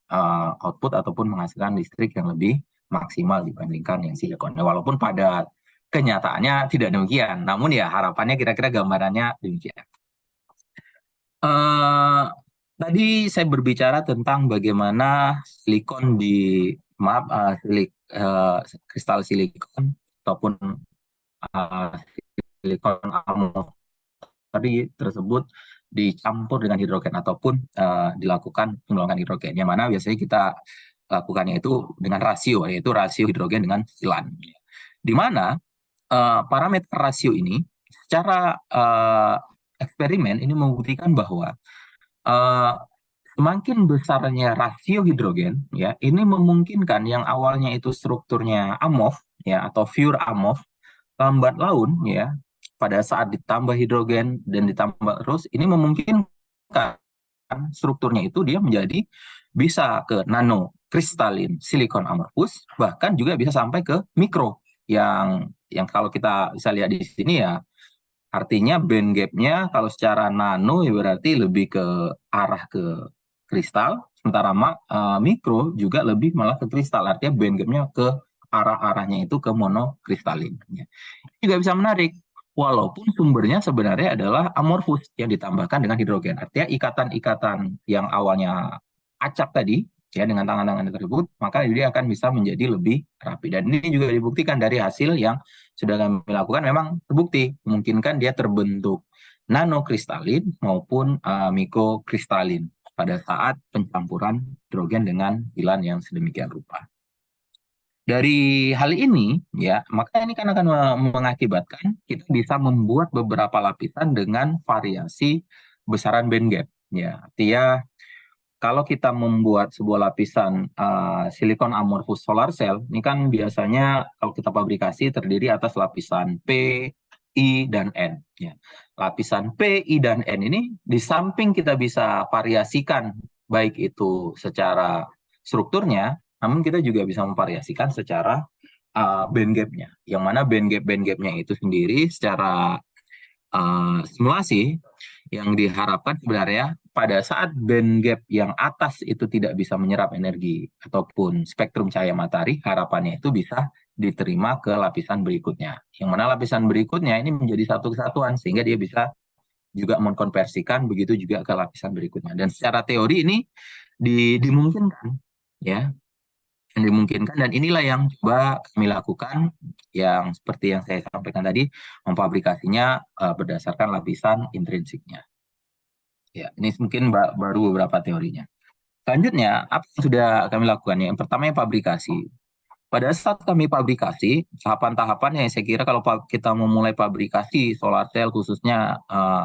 output ataupun menghasilkan listrik yang lebih maksimal dibandingkan yang silikon. Walaupun pada kenyataannya tidak demikian, namun ya harapannya kira-kira gambarannya demikian. Tadi saya berbicara tentang bagaimana silikon kristal silikon ataupun silikon amorphous tadi tersebut dicampur dengan hidrogen ataupun dilakukan pengulangan hidrogen, yang mana biasanya kita lakukannya itu dengan rasio, yaitu rasio hidrogen dengan silan. Di mana parameter rasio ini secara eksperimen ini membuktikan bahwa semakin besarnya rasio hidrogen ya, ini memungkinkan yang awalnya itu strukturnya amorf ya atau pure amorf, lambat laun ya pada saat ditambah hidrogen dan ditambah terus, ini memungkinkan strukturnya itu dia menjadi bisa ke nano kristalin silikon amorphous, bahkan juga bisa sampai ke mikro yang kalau kita bisa lihat di sini ya, artinya band gapnya kalau secara nano ya berarti lebih ke arah ke kristal, sementara mikro juga lebih malah ke kristal, artinya band gapnya ke arah-arahnya itu ke monokristalin. Ini juga bisa menarik, walaupun sumbernya sebenarnya adalah amorphous yang ditambahkan dengan hidrogen, artinya ikatan-ikatan yang awalnya acak tadi ya dengan tangan-tangan tersebut, maka dia akan bisa menjadi lebih rapi. Dan ini juga dibuktikan dari hasil yang sudah kami lakukan, memang terbukti memungkinkan dia terbentuk nanokristalin maupun mikrokristalin pada saat pencampuran hidrogen dengan silan yang sedemikian rupa. Dari hal ini ya, maka ini kan akan mengakibatkan kita bisa membuat beberapa lapisan dengan variasi besaran band gap ya. Artinya kalau kita membuat sebuah lapisan silikon amorphous solar cell, ini kan biasanya kalau kita fabrikasi terdiri atas lapisan P, I, dan N. Ya. Lapisan P, I, dan N ini di samping kita bisa variasikan baik itu secara strukturnya, namun kita juga bisa memvariasikan secara band gap-nya. Yang mana band gap-nya itu sendiri secara simulasi yang diharapkan sebenarnya pada saat band gap yang atas itu tidak bisa menyerap energi ataupun spektrum cahaya matahari, harapannya itu bisa diterima ke lapisan berikutnya. Yang mana lapisan berikutnya ini menjadi satu kesatuan sehingga dia bisa juga mengkonversikan begitu juga ke lapisan berikutnya. Dan secara teori ini dimungkinkan ya. Yang dimungkinkan, dan inilah yang coba kami lakukan, yang seperti yang saya sampaikan tadi, memfabrikasinya berdasarkan lapisan intrinsiknya. Ya, ini mungkin baru beberapa teorinya. Selanjutnya, apa yang sudah kami lakukan? Yang pertama yang pabrikasi. Pada saat kami pabrikasi, tahapan-tahapan yang saya kira kalau kita memulai pabrikasi solar cell khususnya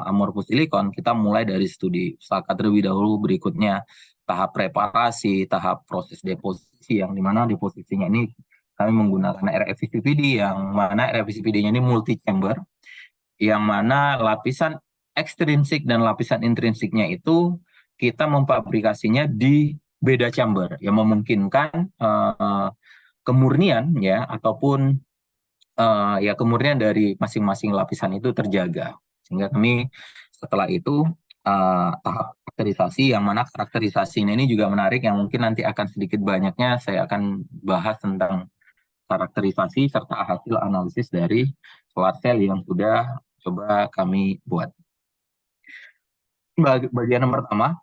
amorphous silikon, kita mulai dari studi pusaka terlebih dahulu, berikutnya tahap preparasi, tahap proses deposisi, yang dimana deposisinya ini kami menggunakan RFCVD, yang mana RFCVD-nya ini multi chamber, yang mana lapisan ekstrinsik dan lapisan intrinsiknya itu kita memfabrikasinya di beda chamber, yang memungkinkan kemurnian ya ataupun ya kemurnian dari masing-masing lapisan itu terjaga, sehingga kami setelah itu tahap karakterisasi, yang mana karakterisasinya ini juga menarik, yang mungkin nanti akan sedikit banyaknya saya akan bahas tentang karakterisasi serta hasil analisis dari solar cell yang sudah coba kami buat. Bagian yang pertama,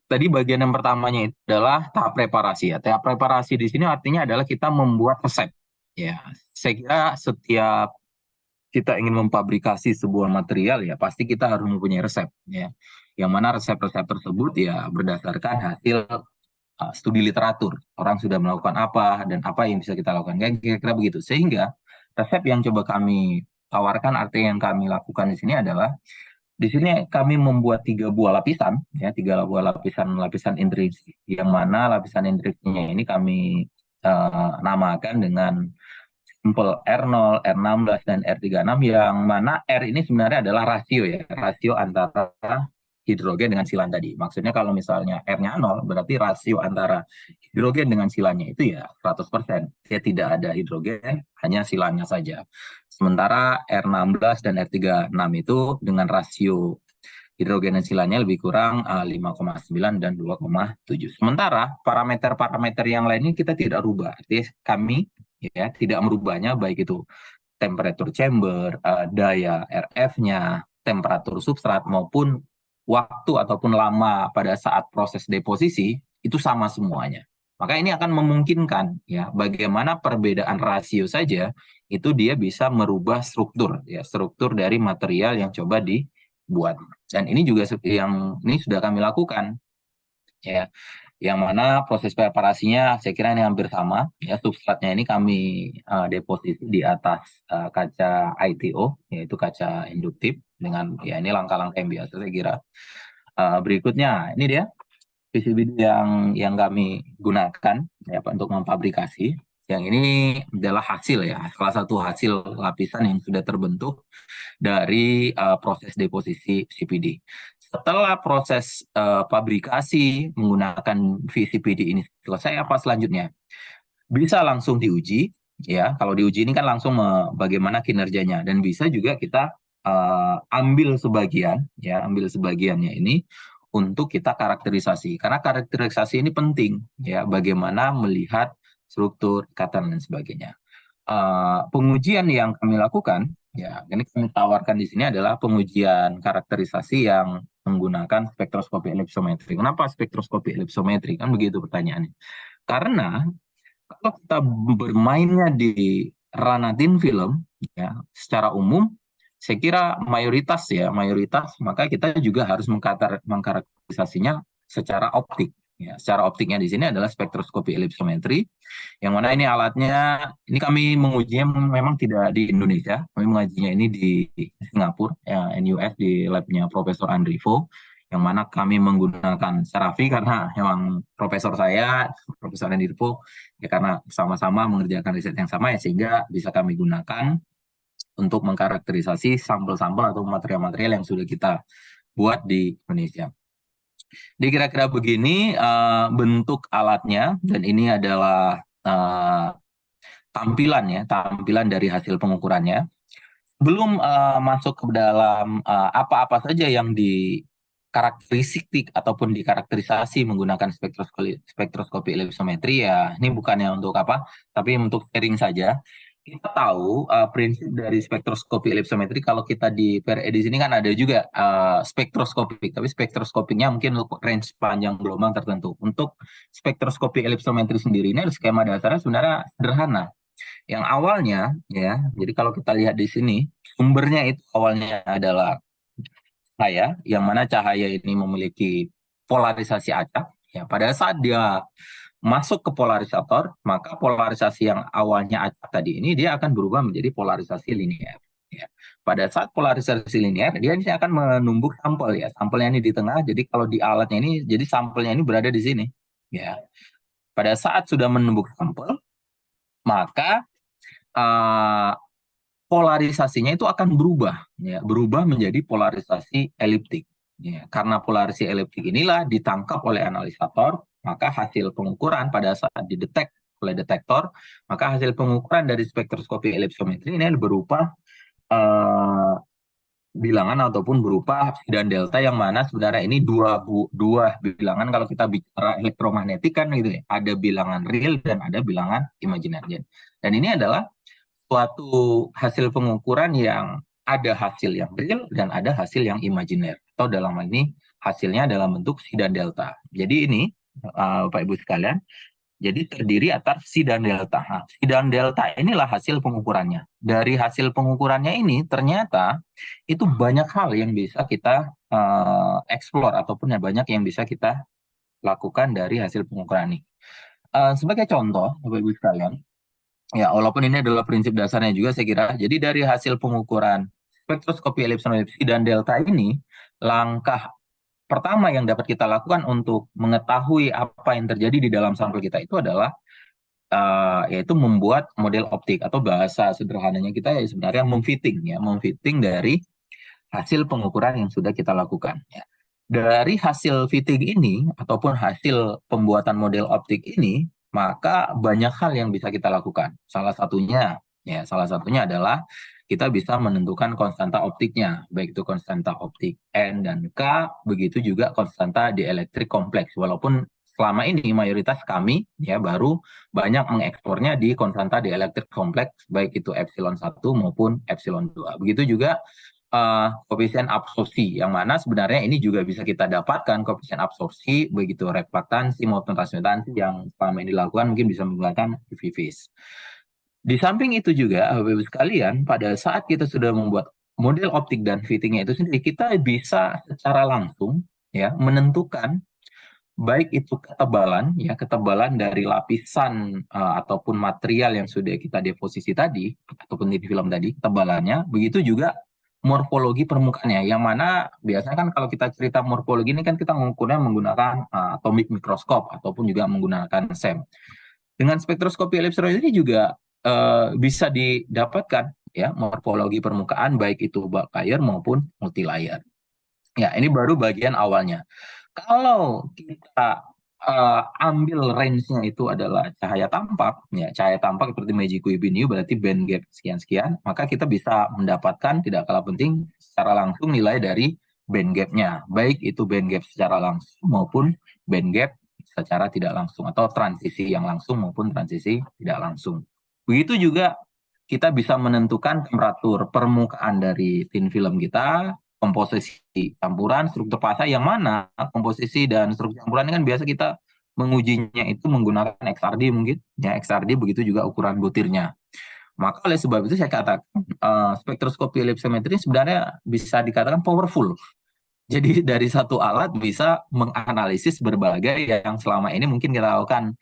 tadi bagian yang pertamanya itu adalah tahap preparasi ya. Tahap preparasi di sini artinya adalah kita membuat resep. Ya, saya kira setiap kita ingin memfabrikasi sebuah material ya pasti kita harus mempunyai resep ya. Yang mana resep-resep tersebut ya berdasarkan hasil studi literatur. Orang sudah melakukan apa dan apa yang bisa kita lakukan. Kira-kira begitu. Sehingga resep yang coba kami tawarkan, artinya yang kami lakukan di sini adalah Di sini kami membuat 3 buah lapisan, ya, 3 buah lapisan intriksi, yang mana lapisan intriksinya ini kami namakan dengan simpel R0, R16, dan R36, yang mana R ini sebenarnya adalah rasio, ya, rasio antara hidrogen dengan silan tadi. Maksudnya kalau misalnya R-nya 0, berarti rasio antara hidrogen dengan silannya itu ya 100%. Ya, tidak ada hidrogen, hanya silannya saja. Sementara R16 dan R36 itu dengan rasio hidrogen dan silannya lebih kurang 5,9 dan 2,7. Sementara parameter-parameter yang lainnya kita tidak rubah. Artinya kami ya tidak merubahnya, baik itu temperature chamber, daya RF-nya, temperatur substrat, maupun waktu ataupun lama pada saat proses deposisi itu sama semuanya. Maka ini akan memungkinkan ya bagaimana perbedaan rasio saja itu dia bisa merubah struktur, ya, struktur dari material yang coba dibuat. Dan ini juga yang ini sudah kami lakukan, ya, yang mana proses preparasinya saya kira ini hampir sama, ya. Substratnya ini kami deposisi di atas kaca ITO, yaitu kaca induktif, dengan ya ini langkah-langkah yang biasa saya kira. Berikutnya ini dia PCB yang kami gunakan ya Pak untuk memfabrikasi. Yang ini adalah hasil, ya, salah satu hasil lapisan yang sudah terbentuk dari proses deposisi CPD. Setelah proses fabrikasi menggunakan VCPD ini selesai, apa selanjutnya? Bisa langsung diuji, ya. Kalau diuji ini kan langsung bagaimana kinerjanya, dan bisa juga kita ambil sebagian, ya, ambil sebagiannya ini untuk kita karakterisasi, karena karakterisasi ini penting, ya, bagaimana melihat struktur, ikatan, dan sebagainya. Pengujian yang kami lakukan, ya, ini kami tawarkan di sini adalah pengujian karakterisasi yang menggunakan spektroskopi ellipsometri. Kenapa spektroskopi ellipsometri? Kan begitu pertanyaannya. Karena kalau kita bermainnya di ranah thin film, ya, secara umum, saya kira mayoritas, maka kita juga harus mengkarakterisasinya secara optik. Ya, secara optiknya di sini adalah spektroskopi ellipsometri, yang mana ini alatnya, ini kami mengujinya memang tidak di Indonesia, kami mengujinya ini di Singapura, ya, NUS, di labnya Profesor Andrivo, yang mana kami menggunakan Seravi karena memang Profesor Andrivo, ya, karena sama-sama mengerjakan riset yang sama, ya, sehingga bisa kami gunakan untuk mengkarakterisasi sampel-sampel atau material-material yang sudah kita buat di Indonesia. Jadi kira-kira begini bentuk alatnya, dan ini adalah tampilan dari hasil pengukurannya. Sebelum masuk ke dalam apa-apa saja yang karakteristik ataupun dikarakterisasi menggunakan spektroskopi ellipsometri, ya, ini bukannya untuk apa, tapi untuk sharing saja. Kita tahu prinsip dari spektroskopi ellipsometri, kalau kita di PRE di sini kan ada juga spektroskopik, tapi spektroskopiknya mungkin untuk range panjang gelombang tertentu. Untuk spektroskopi ellipsometri sendiri ini skema dasarnya sebenarnya sederhana. Yang awalnya, ya, jadi kalau kita lihat di sini, sumbernya itu awalnya adalah cahaya, yang mana cahaya ini memiliki polarisasi acak. Ya, pada saat dia masuk ke polarisator, maka polarisasi yang awalnya acak tadi ini dia akan berubah menjadi polarisasi linear. Ya. Pada saat polarisasi linear, dia akan menumbuk sampel, ya, sampelnya ini di tengah. Jadi kalau di alatnya ini, jadi sampelnya ini berada di sini. Ya. Pada saat sudah menumbuk sampel, maka polarisasinya itu akan berubah, ya, berubah menjadi polarisasi eliptik. Ya, karena polarisasi eliptik inilah ditangkap oleh analisator, maka hasil pengukuran pada saat didetek oleh detektor, maka hasil pengukuran dari spektroskopi ellipsometri ini berupa bilangan ataupun berupa dan delta, yang mana sebenarnya ini dua bilangan. Kalau kita bicara elektromagnetik kan gitu, ya, ada bilangan real dan ada bilangan imajiner. Dan ini adalah suatu hasil pengukuran yang ada hasil yang real dan ada hasil yang imajiner, atau dalam hal ini hasilnya dalam bentuk psi dan delta. Jadi ini Bapak Ibu sekalian, jadi terdiri atas psi dan delta. Nah, psi dan delta inilah hasil pengukurannya. Dari hasil pengukurannya ini ternyata itu banyak hal yang bisa kita explore, ataupun banyak yang bisa kita lakukan dari hasil pengukuran ini. Sebagai contoh, Bapak Ibu sekalian, ya, walaupun ini adalah prinsip dasarnya juga saya kira. Jadi dari hasil pengukuran spektroskopi ellipsometri dan delta ini, langkah pertama yang dapat kita lakukan untuk mengetahui apa yang terjadi di dalam sampel kita itu adalah yaitu membuat model optik, atau bahasa sederhananya kita ya sebenarnya memfitting dari hasil pengukuran yang sudah kita lakukan. Ya. Dari hasil fitting ini ataupun hasil pembuatan model optik ini, maka banyak hal yang bisa kita lakukan. Salah satunya adalah kita bisa menentukan konstanta optiknya, baik itu konstanta optik N dan K, begitu juga konstanta dieelektrik kompleks. Walaupun selama ini mayoritas kami ya baru banyak mengekspornya di konstanta dieelektrik kompleks, baik itu epsilon 1 maupun epsilon 2. Begitu juga koefisien absorpsi, yang mana sebenarnya ini juga bisa kita dapatkan koefisien absorpsi, begitu reflektansi maupun transmitansi yang selama ini dilakukan mungkin bisa menggunakan UV phase. Di samping itu juga, Bapak Ibu sekalian, pada saat kita sudah membuat model optik dan fittingnya itu sendiri, kita bisa secara langsung ya menentukan baik itu ketebalan dari lapisan ataupun material yang sudah kita deposisi tadi ataupun di film tadi, ketebalannya, begitu juga morfologi permukaannya, yang mana biasanya kan kalau kita cerita morfologi ini kan kita mengukurnya menggunakan atomic microscope ataupun juga menggunakan SEM. Dengan spektroskopi ellipsometri ini juga bisa didapatkan ya morfologi permukaan baik itu bulk layer maupun multi layer. Ya, ini baru bagian awalnya. Kalau kita ambil range-nya itu adalah cahaya tampak, ya cahaya tampak seperti Magic Web ini berarti band gap sekian-sekian, maka kita bisa mendapatkan tidak kalah penting secara langsung nilai dari band gap-nya, baik itu band gap secara langsung maupun band gap secara tidak langsung, atau transisi yang langsung maupun transisi tidak langsung. Begitu juga kita bisa menentukan temperatur permukaan dari thin film kita, komposisi campuran, struktur fasa, yang mana komposisi dan struktur campuran ini kan biasa kita mengujinya itu menggunakan XRD mungkin, ya XRD, begitu juga ukuran butirnya. Maka oleh sebab itu saya katakan spektroskopi ellipsometri sebenarnya bisa dikatakan powerful. Jadi dari satu alat bisa menganalisis berbagai yang selama ini mungkin kita lakukan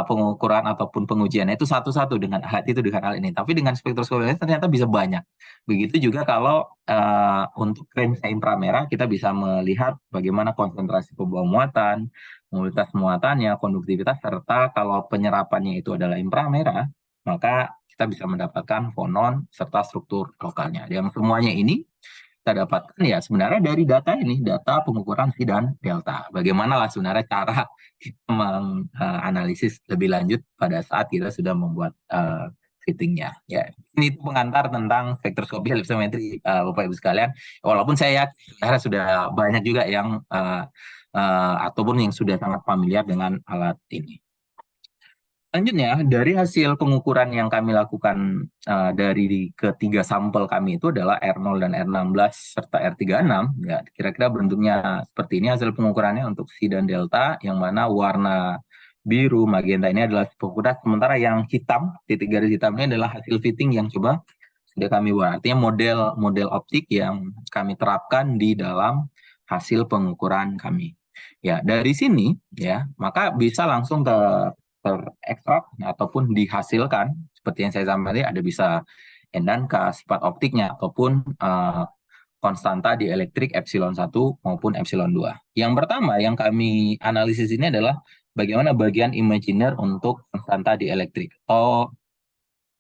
pengukuran ataupun pengujiannya itu satu-satu dengan alat itu, dengan alat ini. Tapi dengan spektroskopi ini ternyata bisa banyak. Begitu juga kalau untuk range inframerah kita bisa melihat bagaimana konsentrasi pembawa muatan, mobilitas muatannya, konduktivitas, serta kalau penyerapannya itu adalah inframerah, maka kita bisa mendapatkan fonon serta struktur lokalnya. Yang semuanya ini kita dapatkan ya sebenarnya dari data ini, data pengukuran psi dan delta. Bagaimana lah sebenarnya cara kita menganalisis lebih lanjut pada saat kita sudah membuat fittingnya. Ya, ini pengantar tentang spektroskopi ellipsometri, Bapak Ibu sekalian. Walaupun saya yakin sudah banyak juga yang ataupun yang sudah sangat familiar dengan alat ini. Selanjutnya, dari hasil pengukuran yang kami lakukan dari ketiga sampel kami itu adalah R0 dan R16 serta R36, ya kira-kira bentuknya seperti ini hasil pengukurannya untuk psi dan delta, yang mana warna biru, magenta ini adalah spektrometer, sementara yang hitam, titik garis hitam ini adalah hasil fitting yang coba sudah kami buat. Artinya model optik yang kami terapkan di dalam hasil pengukuran kami. Ya, dari sini ya, maka bisa langsung terekstrak ataupun dihasilkan seperti yang saya sampaikan, ada bisa N dan K, sifat optiknya, ataupun konstanta dieelektrik epsilon 1 maupun epsilon 2. Yang pertama yang kami analisis ini adalah bagaimana bagian imajiner untuk konstanta dieelektrik, atau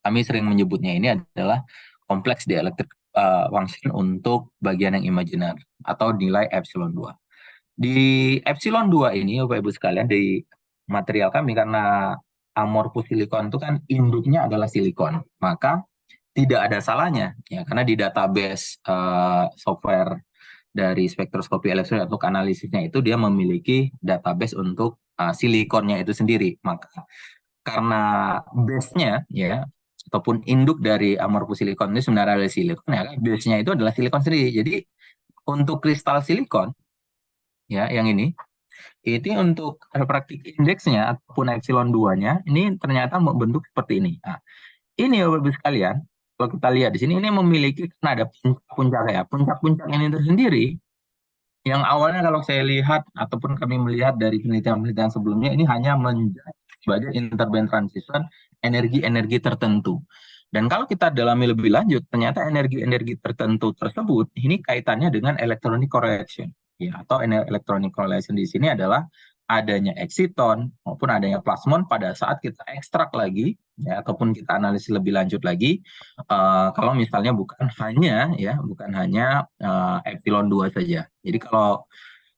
kami sering menyebutnya ini adalah kompleks dieelektrik function untuk bagian yang imajiner atau nilai epsilon 2. Di epsilon 2 ini Bapak Ibu sekalian, di material kami, karena amorphous silikon itu kan induknya adalah silikon, maka tidak ada salahnya ya, karena di database software dari spektroskopi ellipsometri untuk analisisnya itu dia memiliki database untuk silikonnya itu sendiri. Maka karena base-nya ya ataupun induk dari amorphous silikon ini sebenarnya adalah silikon, ya base-nya itu adalah silikon sendiri. Jadi untuk kristal silikon ya yang ini untuk refractive index-nya ataupun epsilon 2-nya ini ternyata membentuk seperti ini. Nah, ini Bapak Ibu sekalian, kalau kita lihat di sini ini memiliki, karena ada puncak-puncak ya. Puncak-puncak ini tersendiri yang awalnya kalau saya lihat ataupun kami melihat dari penelitian-penelitian sebelumnya, ini hanya menjadi sebagai interband transition energi-energi tertentu. Dan kalau kita dalami lebih lanjut, ternyata energi-energi tertentu tersebut ini kaitannya dengan electronic correlation. Ya, atau electronic correlation di sini adalah adanya eksiton maupun adanya plasmon pada saat kita ekstrak lagi, ya, ataupun kita analisis lebih lanjut lagi. Kalau misalnya bukan hanya epsilon 2 saja. Jadi kalau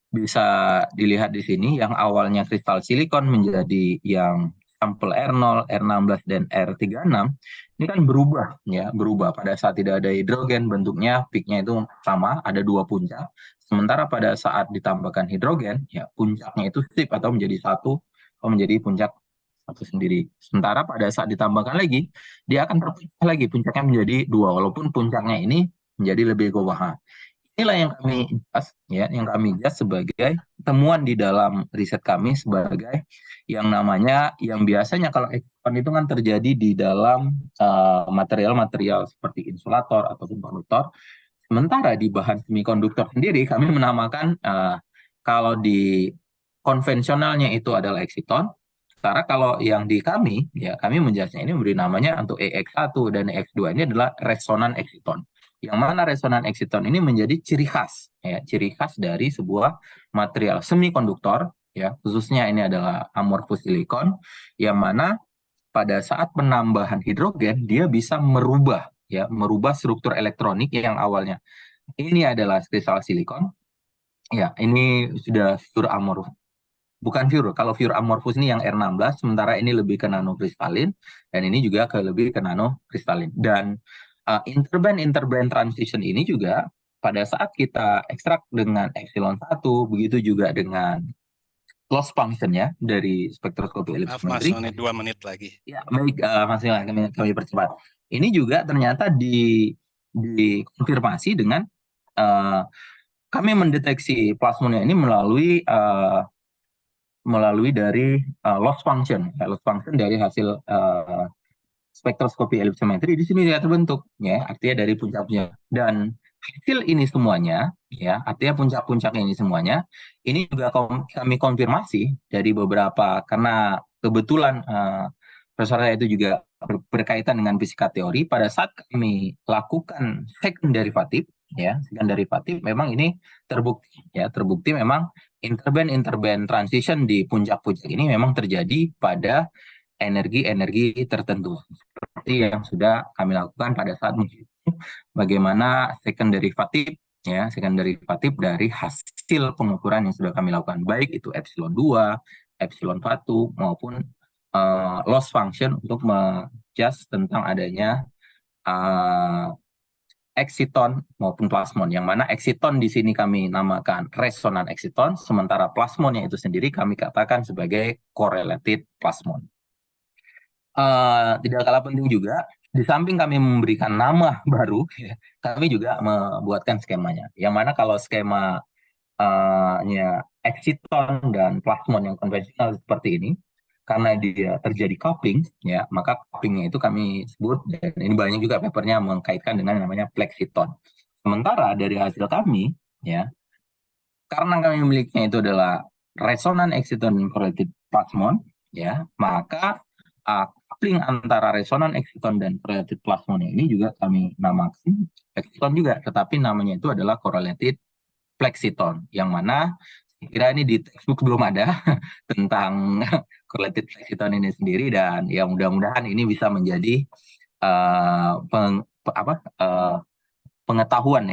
bisa dilihat di sini yang awalnya kristal silikon menjadi yang sampel R0, R16 dan R36 ini kan berubah pada saat tidak ada hidrogen, bentuknya peaknya itu sama, ada 2 puncak. Sementara pada saat ditambahkan hidrogen, ya puncaknya itu shift atau menjadi satu, atau menjadi puncak satu sendiri. Sementara pada saat ditambahkan lagi, dia akan terpecah lagi, puncaknya menjadi 2, walaupun puncaknya ini menjadi lebih ke bawah. Inilah yang kami jas sebagai temuan di dalam riset kami sebagai yang biasanya kalau eksiton itu kan terjadi di dalam material-material seperti insulator ataupun konduktor. Sementara di bahan semikonduktor sendiri kami menamakan kalau di konvensionalnya itu adalah eksiton. Sementara kalau yang di kami menjelaskan ini memberi namanya untuk EX1 dan EX2 ini adalah resonan eksiton. Yang mana resonan eksiton ini menjadi ciri khas dari sebuah material semikonduktor, ya, khususnya ini adalah amorphous silikon, yang mana pada saat penambahan hidrogen dia bisa merubah struktur elektronik yang awalnya ini adalah kristal silikon, ya, ini sudah pure amorphous. Bukan pure, kalau pure amorphous ini yang R16, sementara ini lebih ke nanokristalin, dan ini juga lebih ke nanokristalin. Dan interband transition ini juga pada saat kita ekstrak dengan epsilon 1, begitu juga dengan loss function ya dari spektroskopi ellipsometri. Mas, 2 menit lagi. Ya, baik, Mas Nila, kami percepat. Ini juga ternyata dikonfirmasi dengan kami mendeteksi plasmonnya ini melalui dari loss function dari hasil spektroskopi ellipsometri. Di sini tidak terbentuk, ya, artinya dari puncak-puncak. Dan hasil ini semuanya, ya, artinya puncak-puncak ini semuanya, ini juga kami konfirmasi dari beberapa, karena kebetulan profesor saya itu juga berkaitan dengan fisika teori. Pada saat kami lakukan second derivative memang ini terbukti memang interband transition di puncak-puncak ini memang terjadi pada energi-energi tertentu seperti yang sudah kami lakukan pada saat menghitung bagaimana second derivative dari hasil pengukuran yang sudah kami lakukan, baik itu epsilon 2, epsilon 1 maupun loss function untuk menjudge tentang adanya eksiton maupun plasmon, yang mana eksiton di sini kami namakan resonan eksiton, sementara plasmonnya itu sendiri kami katakan sebagai correlated plasmon. Tidak kalah penting juga, di samping kami memberikan nama baru, kami juga membuatkan skemanya. Yang mana kalau skema eksiton dan plasmon yang konvensional seperti ini, karena dia terjadi coupling, ya, maka couplingnya itu kami sebut, dan ini banyak juga papernya mengkaitkan dengan namanya plexiton. Sementara dari hasil kami, ya, karena kami memilikinya itu adalah resonan eksiton dan correlated plasmon, ya, maka coupling antara resonan eksiton dan correlated plasmon ini juga kami namakan eksiton juga, tetapi namanya itu adalah correlated plexiton, yang mana saya kira ini di textbook belum ada tentang correlated plexiton ini sendiri, dan ya mudah-mudahan ini bisa menjadi pengetahuan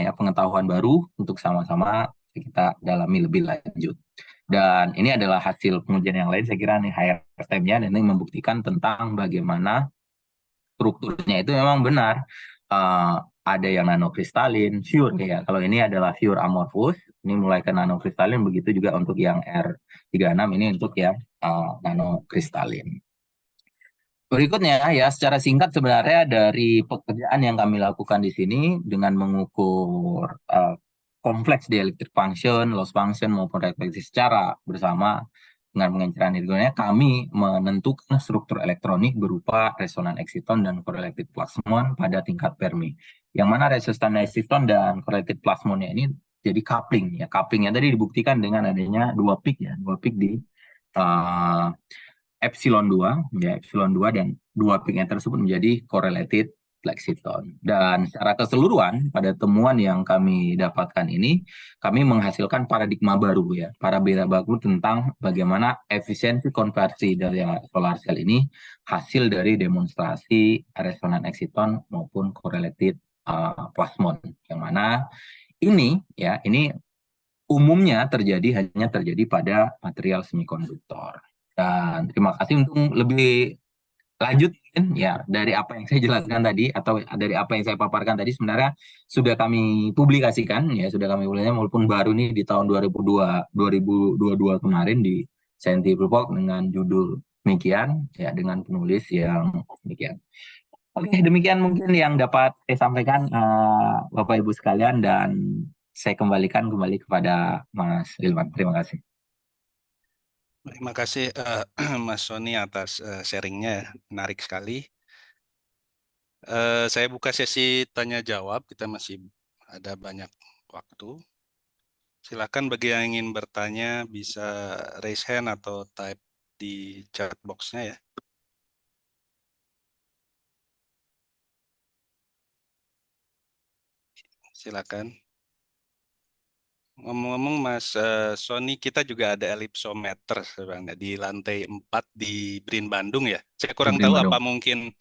baru untuk sama-sama kita dalami lebih lanjut. Dan ini adalah hasil pengujian yang lain, saya kira nih higher time-nya, dan ini membuktikan tentang bagaimana strukturnya itu memang benar. Ada yang nanokristalin, pure, ya. Kalau ini adalah pure amorphous, ini mulai ke nanokristalin, begitu juga untuk yang R36 ini untuk yang nanokristalin. Berikutnya, ya, secara singkat sebenarnya dari pekerjaan yang kami lakukan di sini dengan mengukur kompleks dielectric function, loss function maupun refleksi secara bersama dengan pengenceraan hidrogennya, kami menentukan struktur elektronik berupa resonan eksiton dan correlated plasmon pada tingkat Fermi. Yang mana resonan eksiton dan correlated plasmonnya ini jadi coupling, ya. Couplingnya tadi dibuktikan dengan adanya dua peak di epsilon 2, ya, epsilon 2, dan dua peaknya tersebut menjadi correlated Plexiton. Dan secara keseluruhan pada temuan yang kami dapatkan ini, kami menghasilkan paradigma baru ya, paradigma baru tentang bagaimana efisiensi konversi dari solar cell ini hasil dari demonstrasi resonan exciton maupun correlated plasmon, yang mana ini umumnya hanya terjadi pada material semikonduktor. Dan terima kasih untuk lebih lanjut ya, dari apa yang saya jelaskan tadi atau dari apa yang saya paparkan tadi sebenarnya sudah kami publikasikan walaupun baru nih di tahun 2022 kemarin di Scientific Report dengan judul demikian ya, dengan penulis yang demikian. Oke, demikian mungkin yang dapat saya sampaikan Bapak Ibu sekalian, dan saya kembalikan kepada Mas Wilman. Terima kasih. Terima kasih Mas Sony atas sharingnya, menarik sekali. Saya buka sesi tanya jawab, kita masih ada banyak waktu. Silakan bagi yang ingin bertanya bisa raise hand atau type di chat box-nya ya. Silakan. Ngomong-ngomong Mas Sony, kita juga ada ellipsometer sebenarnya di lantai 4 di BRIN Bandung ya. Saya kurang tahu apa mungkin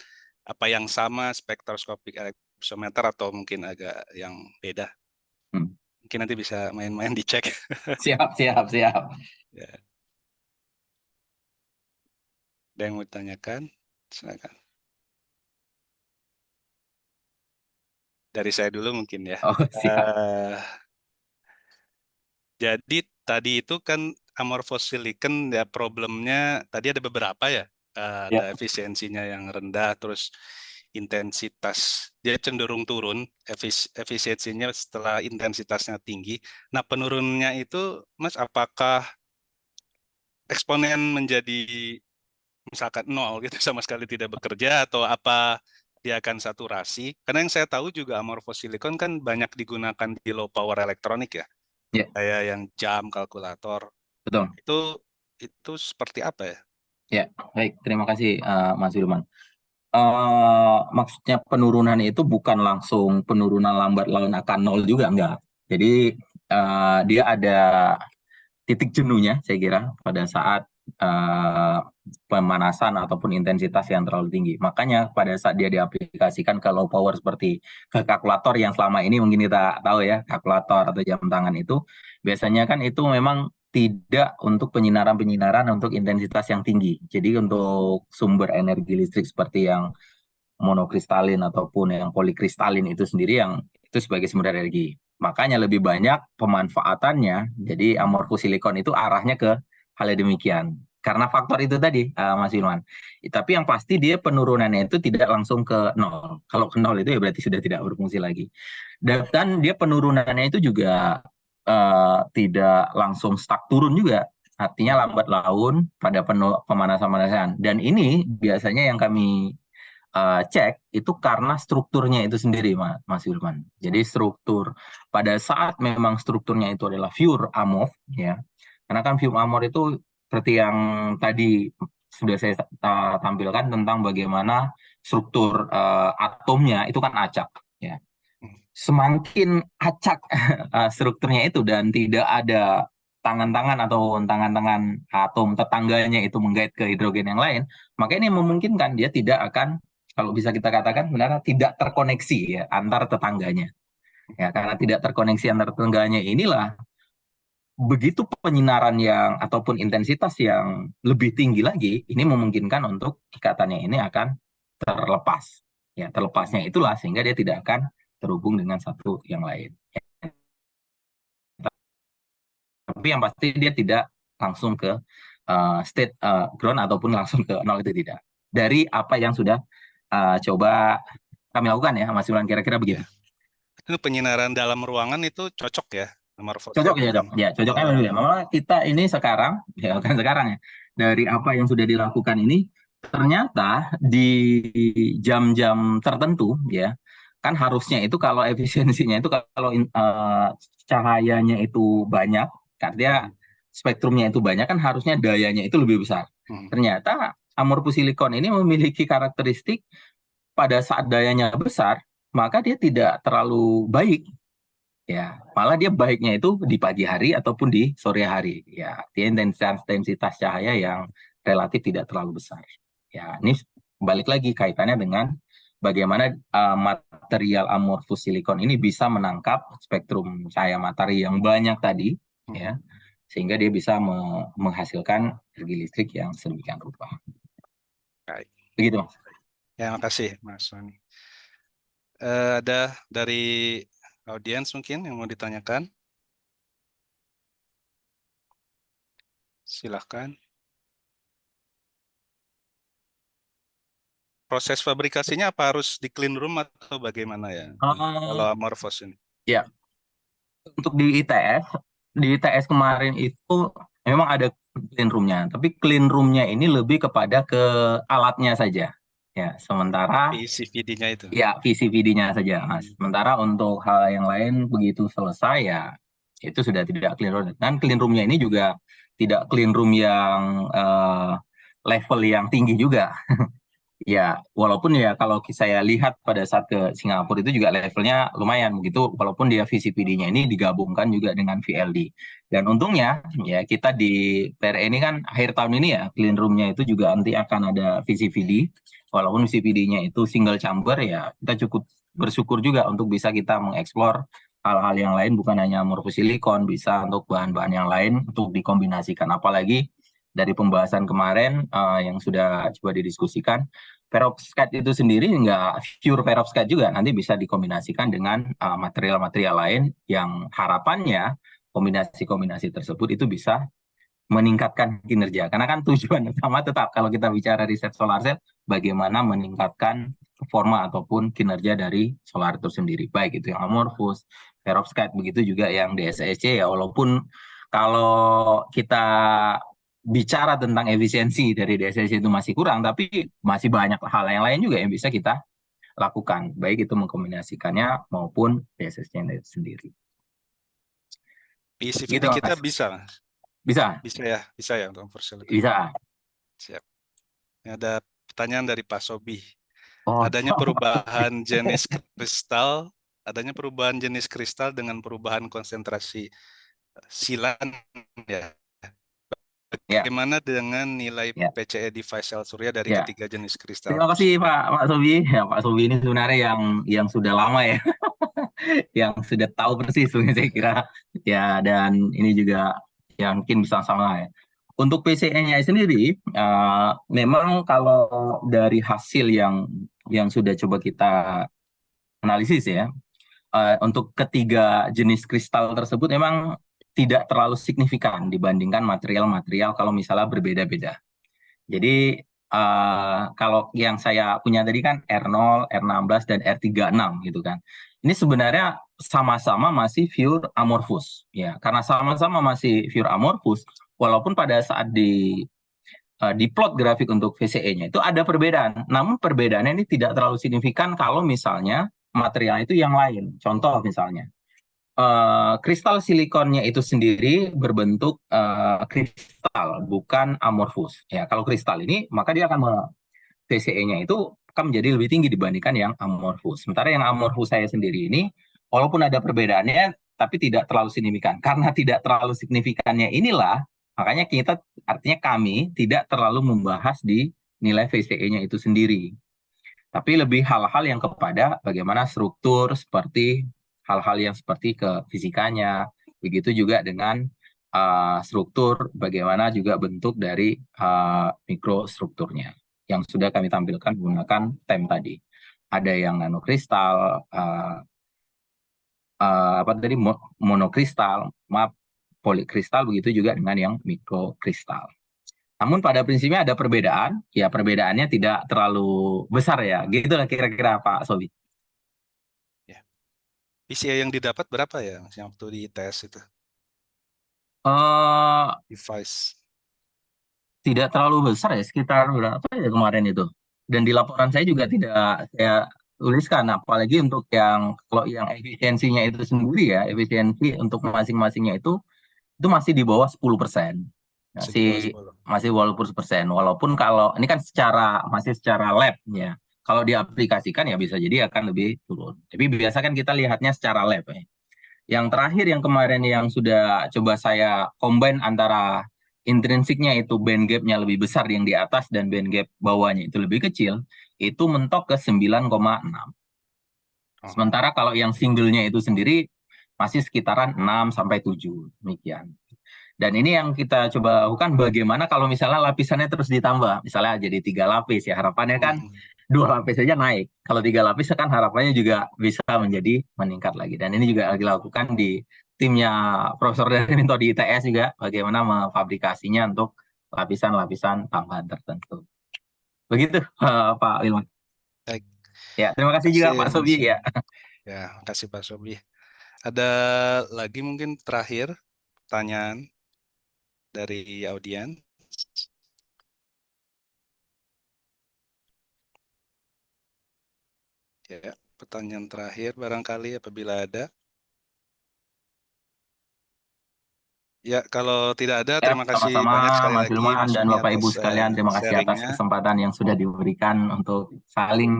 apa yang sama spektroskopik ellipsometer atau mungkin agak yang beda. Mungkin nanti bisa main-main dicek. Siap. Ya. Ada yang mau ditanyakan? Silakan. Dari saya dulu mungkin ya. Oh, siap. Jadi tadi itu kan amorphous silicon ya, problemnya tadi ada beberapa ya. Ada efisiensinya yang rendah, terus intensitas dia cenderung turun, efisiensinya setelah intensitasnya tinggi. Nah, penurunnya itu Mas, apakah eksponen menjadi misalkan 0 gitu, sama sekali tidak bekerja, atau apa dia akan saturasi? Karena yang saya tahu juga amorphous silicon kan banyak digunakan di low power elektronik ya. Kayak yang jam, kalkulator. Betul. Itu seperti apa ya? Ya, baik. Terima kasih Mas Wilman. Maksudnya penurunan itu bukan langsung penurunan lambat laun akan 0 juga, enggak. Jadi dia ada titik jenuhnya, saya kira, pada saat pemanasan ataupun intensitas yang terlalu tinggi. Makanya pada saat dia diaplikasikan ke low power seperti ke kalkulator yang selama ini mungkin kita tahu ya, kalkulator atau jam tangan itu, biasanya kan itu memang tidak untuk penyinaran untuk intensitas yang tinggi. Jadi untuk sumber energi listrik seperti yang monokristalin ataupun yang polikristalin itu sendiri, yang itu sebagai sumber energi. Makanya lebih banyak pemanfaatannya, jadi amorphous silicon itu arahnya ke hal demikian. Karena faktor itu tadi, Mas Wilman. Tapi yang pasti dia penurunannya itu tidak langsung ke 0. Kalau ke 0 itu ya berarti sudah tidak berfungsi lagi. Dan dia penurunannya itu juga tidak langsung stuck turun juga. Artinya lambat laun pada pemanasan-pemanasan. Dan ini biasanya yang kami cek itu karena strukturnya itu sendiri, Mas Wilman. Jadi struktur pada saat memang strukturnya itu adalah pure amorph ya. Karena kan pure amorph itu seperti yang tadi sudah saya tampilkan tentang bagaimana struktur atomnya itu kan acak ya. Semakin acak strukturnya itu dan tidak ada tangan-tangan atau tangan-tangan atom tetangganya itu menggait ke hidrogen yang lain, maka ini memungkinkan dia tidak akan, kalau bisa kita katakan sebenarnya tidak terkoneksi ya antar tetangganya. Ya, karena tidak terkoneksi antar tetangganya inilah begitu penyinaran yang ataupun intensitas yang lebih tinggi lagi, ini memungkinkan untuk ikatannya ini akan terlepas. Ya, terlepasnya itulah sehingga dia tidak akan terhubung dengan satu yang lain. Tapi yang pasti dia tidak langsung ke state ground ataupun langsung ke 0, itu tidak. Dari apa yang sudah coba kami lakukan ya, Mas Wilman, kira-kira begitu. Itu penyinaran dalam ruangan itu cocok ya? Cocok. Ya, cocoknya dulu ya. Memang kita ini sekarang, ya kan sekarang ya, dari apa yang sudah dilakukan ini, ternyata di jam-jam tertentu ya, kan harusnya itu kalau efisiensinya itu kalau cahayanya itu banyak, artinya spektrumnya itu banyak, kan harusnya dayanya itu lebih besar. Ternyata amorphous silicon ini memiliki karakteristik pada saat dayanya besar, maka dia tidak terlalu baik. Ya, malah dia baiknya itu di pagi hari ataupun di sore hari. Ya, dia intensitas cahaya yang relatif tidak terlalu besar. Ya, ini balik lagi kaitannya dengan bagaimana material amorphous silikon ini bisa menangkap spektrum cahaya matahari yang banyak tadi, ya, sehingga dia bisa menghasilkan energi listrik yang sedemikian rupa. Baik. Begitu, Mas. Ya, makasih Mas Wani. Ada dari audiens mungkin yang mau ditanyakan? Silahkan. Proses fabrikasinya apa harus di clean room atau bagaimana ya? Kalau amorphous ini. Ya, untuk di ITS kemarin itu memang ada clean room-nya, tapi clean room-nya ini lebih kepada ke alatnya saja. Ya, sementara PCVD-nya itu. ya PCVD-nya saja, Mas. Sementara untuk hal yang lain begitu selesai ya itu sudah tidak clean room. Dan clean room-nya ini juga tidak clean room yang level yang tinggi juga. Ya, walaupun ya kalau saya lihat pada saat ke Singapura itu juga levelnya lumayan begitu, walaupun dia VCPD-nya ini digabungkan juga dengan VLD. Dan untungnya ya kita di PRE ini kan akhir tahun ini ya clean room-nya itu juga nanti akan ada VCPD. Walaupun VCPD-nya itu single chamber ya kita cukup bersyukur juga untuk bisa kita mengeksplor hal-hal yang lain, bukan hanya amorphous silikon, bisa untuk bahan-bahan yang lain untuk dikombinasikan. Apalagi dari pembahasan kemarin yang sudah coba didiskusikan, perovskite itu sendiri nggak pure perovskite juga, nanti bisa dikombinasikan dengan material-material lain yang harapannya kombinasi-kombinasi tersebut itu bisa meningkatkan kinerja. Karena kan tujuan utama tetap kalau kita bicara riset solar cell, bagaimana meningkatkan performa ataupun kinerja dari solar itu sendiri. Baik itu yang amorphous, perovskite, begitu juga yang DSSC ya, walaupun kalau kita bicara tentang efisiensi dari DSSC itu masih kurang, tapi masih banyak hal yang lain juga yang bisa kita lakukan, baik itu mengkombinasikannya maupun DSSC itu sendiri. PCVD Gitu, kita Mas. bisa. Bisa ya untuk persilakan. Bisa. Siap. Ini ada pertanyaan dari Pak Sobi. Oh. Adanya perubahan jenis kristal dengan perubahan konsentrasi silan ya. Bagaimana dengan nilai PCE device sel surya dari ketiga jenis kristal? Terima kasih Pak Sobi. Ya, Pak Sobi ini sebenarnya yang sudah lama ya, yang sudah tahu persis saya kira. Ya, dan ini juga yang mungkin bisa sama ya. Untuk PCE-nya sendiri, memang kalau dari hasil yang sudah coba kita analisis ya, untuk ketiga jenis kristal tersebut memang tidak terlalu signifikan dibandingkan material-material kalau misalnya berbeda-beda. Jadi kalau yang saya punya tadi kan R0, R16, dan R36 gitu kan. Ini sebenarnya sama-sama masih pure amorphous. Ya, karena sama-sama masih pure amorphous, walaupun pada saat di plot grafik untuk VCE-nya itu ada perbedaan. Namun perbedaannya ini tidak terlalu signifikan kalau misalnya material itu yang lain. Contoh misalnya, kristal silikonnya itu sendiri berbentuk kristal, bukan amorphous. Ya, kalau kristal ini, maka dia akan VCE-nya itu akan menjadi lebih tinggi dibandingkan yang amorphous. Sementara yang amorphous saya sendiri ini, walaupun ada perbedaannya, tapi tidak terlalu signifikan. Karena tidak terlalu signifikannya inilah, makanya artinya kami tidak terlalu membahas di nilai VCE-nya itu sendiri. Tapi lebih hal-hal yang kepada bagaimana struktur seperti hal-hal yang seperti ke fisikanya, begitu juga dengan struktur, bagaimana juga bentuk dari mikrostrukturnya yang sudah kami tampilkan menggunakan TEM tadi. Ada yang nanokristal, monokristal, polikristal, begitu juga dengan yang mikrokristal. Namun pada prinsipnya ada perbedaan, ya perbedaannya tidak terlalu besar ya, gitulah kira-kira Pak Sobi. Ya. PCE yang didapat berapa ya yang waktu di tes itu? Device. Tidak terlalu besar ya, sekitar berapa ya kemarin itu. Dan di laporan saya juga tidak saya tuliskan, apalagi untuk kalau yang efisiensinya itu sendiri ya, efisiensi untuk masing-masingnya itu masih di bawah 10%. Masih walaupun 10%. Walaupun kalau ini kan masih secara lab ya. kalau diaplikasikan ya bisa jadi akan lebih turun. Tapi biasa kan kita lihatnya secara lab ya. Yang terakhir yang kemarin yang sudah coba saya combine antara intrinsiknya itu band gap-nya lebih besar yang di atas dan band gap bawahnya itu lebih kecil, itu mentok ke 9,6. Sementara kalau yang singlenya itu sendiri masih sekitaran 6 sampai 7 demikian. Dan ini yang kita coba lakukan bagaimana kalau misalnya lapisannya terus ditambah, misalnya jadi 3 lapis ya harapannya kan 2 lapis saja naik. Kalau 3 lapis kan harapannya juga bisa menjadi meningkat lagi. Dan ini juga lagi lakukan di timnya Profesor Darminto di ITS juga bagaimana memfabrikasinya untuk lapisan-lapisan tambahan tertentu. Begitu Pak Wilman. Baik. Ya, terima kasih juga Pak Sobi ya. Ya, makasih Pak Sobi. Ada lagi mungkin terakhir pertanyaan dari audiens. Ya, pertanyaan terakhir barangkali apabila ada. Ya, kalau tidak ada, Ya, terima kasih sama-sama banyak sekali Mas lagi Wilman Mas dan Sobi Bapak Ibu atas sekalian, terima kasih atas sharingnya. kesempatan yang sudah diberikan untuk saling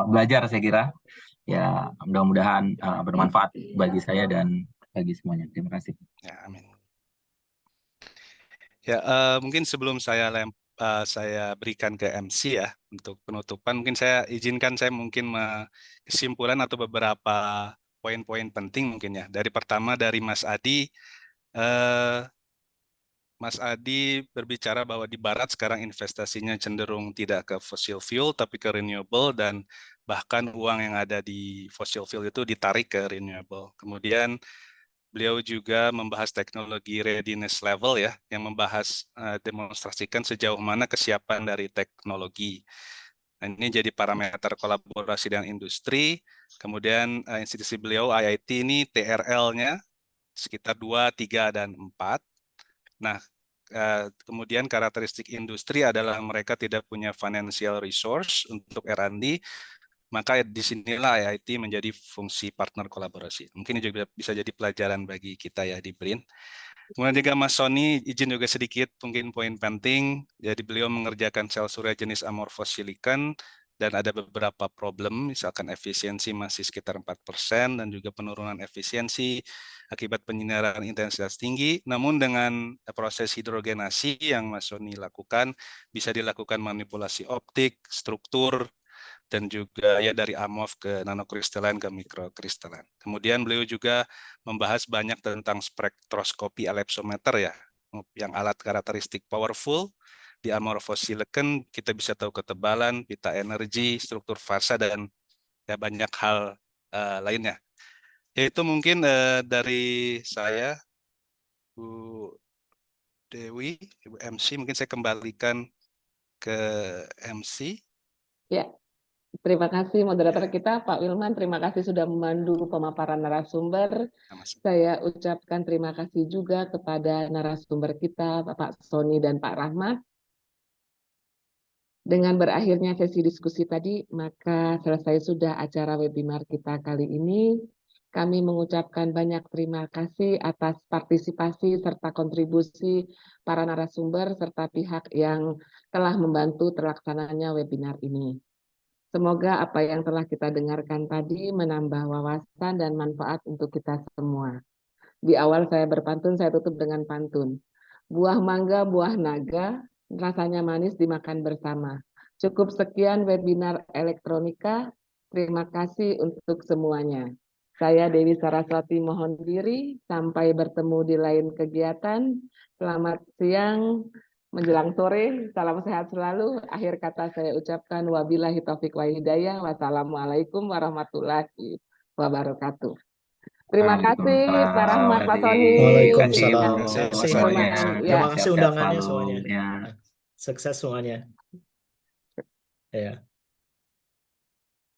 belajar saya kira. Ya, mudah-mudahan bermanfaat bagi saya dan bagi semuanya. Terima kasih. Ya, amin. Ya, mungkin sebelum saya berikan ke MC ya untuk penutupan, mungkin saya izinkan saya mungkin kesimpulan atau beberapa poin-poin penting mungkin ya. Pertama dari Mas Adi. Mas Adi berbicara bahwa di Barat sekarang investasinya cenderung tidak ke fossil fuel tapi ke renewable, dan bahkan uang yang ada di fossil fuel itu ditarik ke renewable. Kemudian beliau juga membahas teknologi readiness level ya, yang membahas demonstrasikan sejauh mana kesiapan dari teknologi. Nah, ini jadi parameter kolaborasi dengan industri. Kemudian institusi beliau IIT ini TRL-nya sekitar 2, 3, dan 4. Nah, kemudian karakteristik industri adalah mereka tidak punya financial resource untuk R&D, maka disinilah IIT menjadi fungsi partner kolaborasi. Mungkin ini juga bisa jadi pelajaran bagi kita ya di BRIN. Kemudian juga Mas Sony, izin juga sedikit mungkin poin penting. Jadi beliau mengerjakan sel surya jenis amorphous silicon dan ada beberapa problem, misalkan efisiensi masih sekitar 4% dan juga penurunan efisiensi akibat penyinaran intensitas tinggi. Namun dengan proses hidrogenasi yang Mas Sony lakukan, bisa dilakukan manipulasi optik, struktur, dan juga ya dari amorf ke nanokristalin ke mikrokristalin. Kemudian beliau juga membahas banyak tentang spektroskopi ellipsometer ya, yang alat karakteristik powerful. Di amorphous silicon kita bisa tahu ketebalan, pita energi, struktur fasa, dan ya banyak hal lainnya. Yaitu mungkin dari saya, Bu Dewi, Ibu MC, mungkin saya kembalikan ke MC. Ya, terima kasih moderator kita Pak Wilman. Terima kasih sudah memandu pemaparan narasumber. Saya ucapkan terima kasih juga kepada narasumber kita Bapak Sony dan Pak Rahmat. Dengan berakhirnya sesi diskusi tadi, maka selesai sudah acara webinar kita kali ini. Kami mengucapkan banyak terima kasih atas partisipasi serta kontribusi para narasumber serta pihak yang telah membantu terlaksananya webinar ini. Semoga apa yang telah kita dengarkan tadi menambah wawasan dan manfaat untuk kita semua. Di awal saya berpantun, saya tutup dengan pantun. Buah mangga, buah naga, rasanya manis dimakan bersama. Cukup sekian webinar elektronika. Terima kasih untuk semuanya. Saya Dewi Saraswati mohon diri. Sampai bertemu di lain kegiatan. Selamat siang menjelang sore. Salam sehat selalu. Akhir kata saya ucapkan wabillahi taufiq wa hidayah. Wassalamualaikum warahmatullahi wabarakatuh. Terima kasih Pak Rahmat, Pak Sony. Waalaikumsalam. Ya. Terima kasih undangannya semuanya. Sukses semuanya. Ya.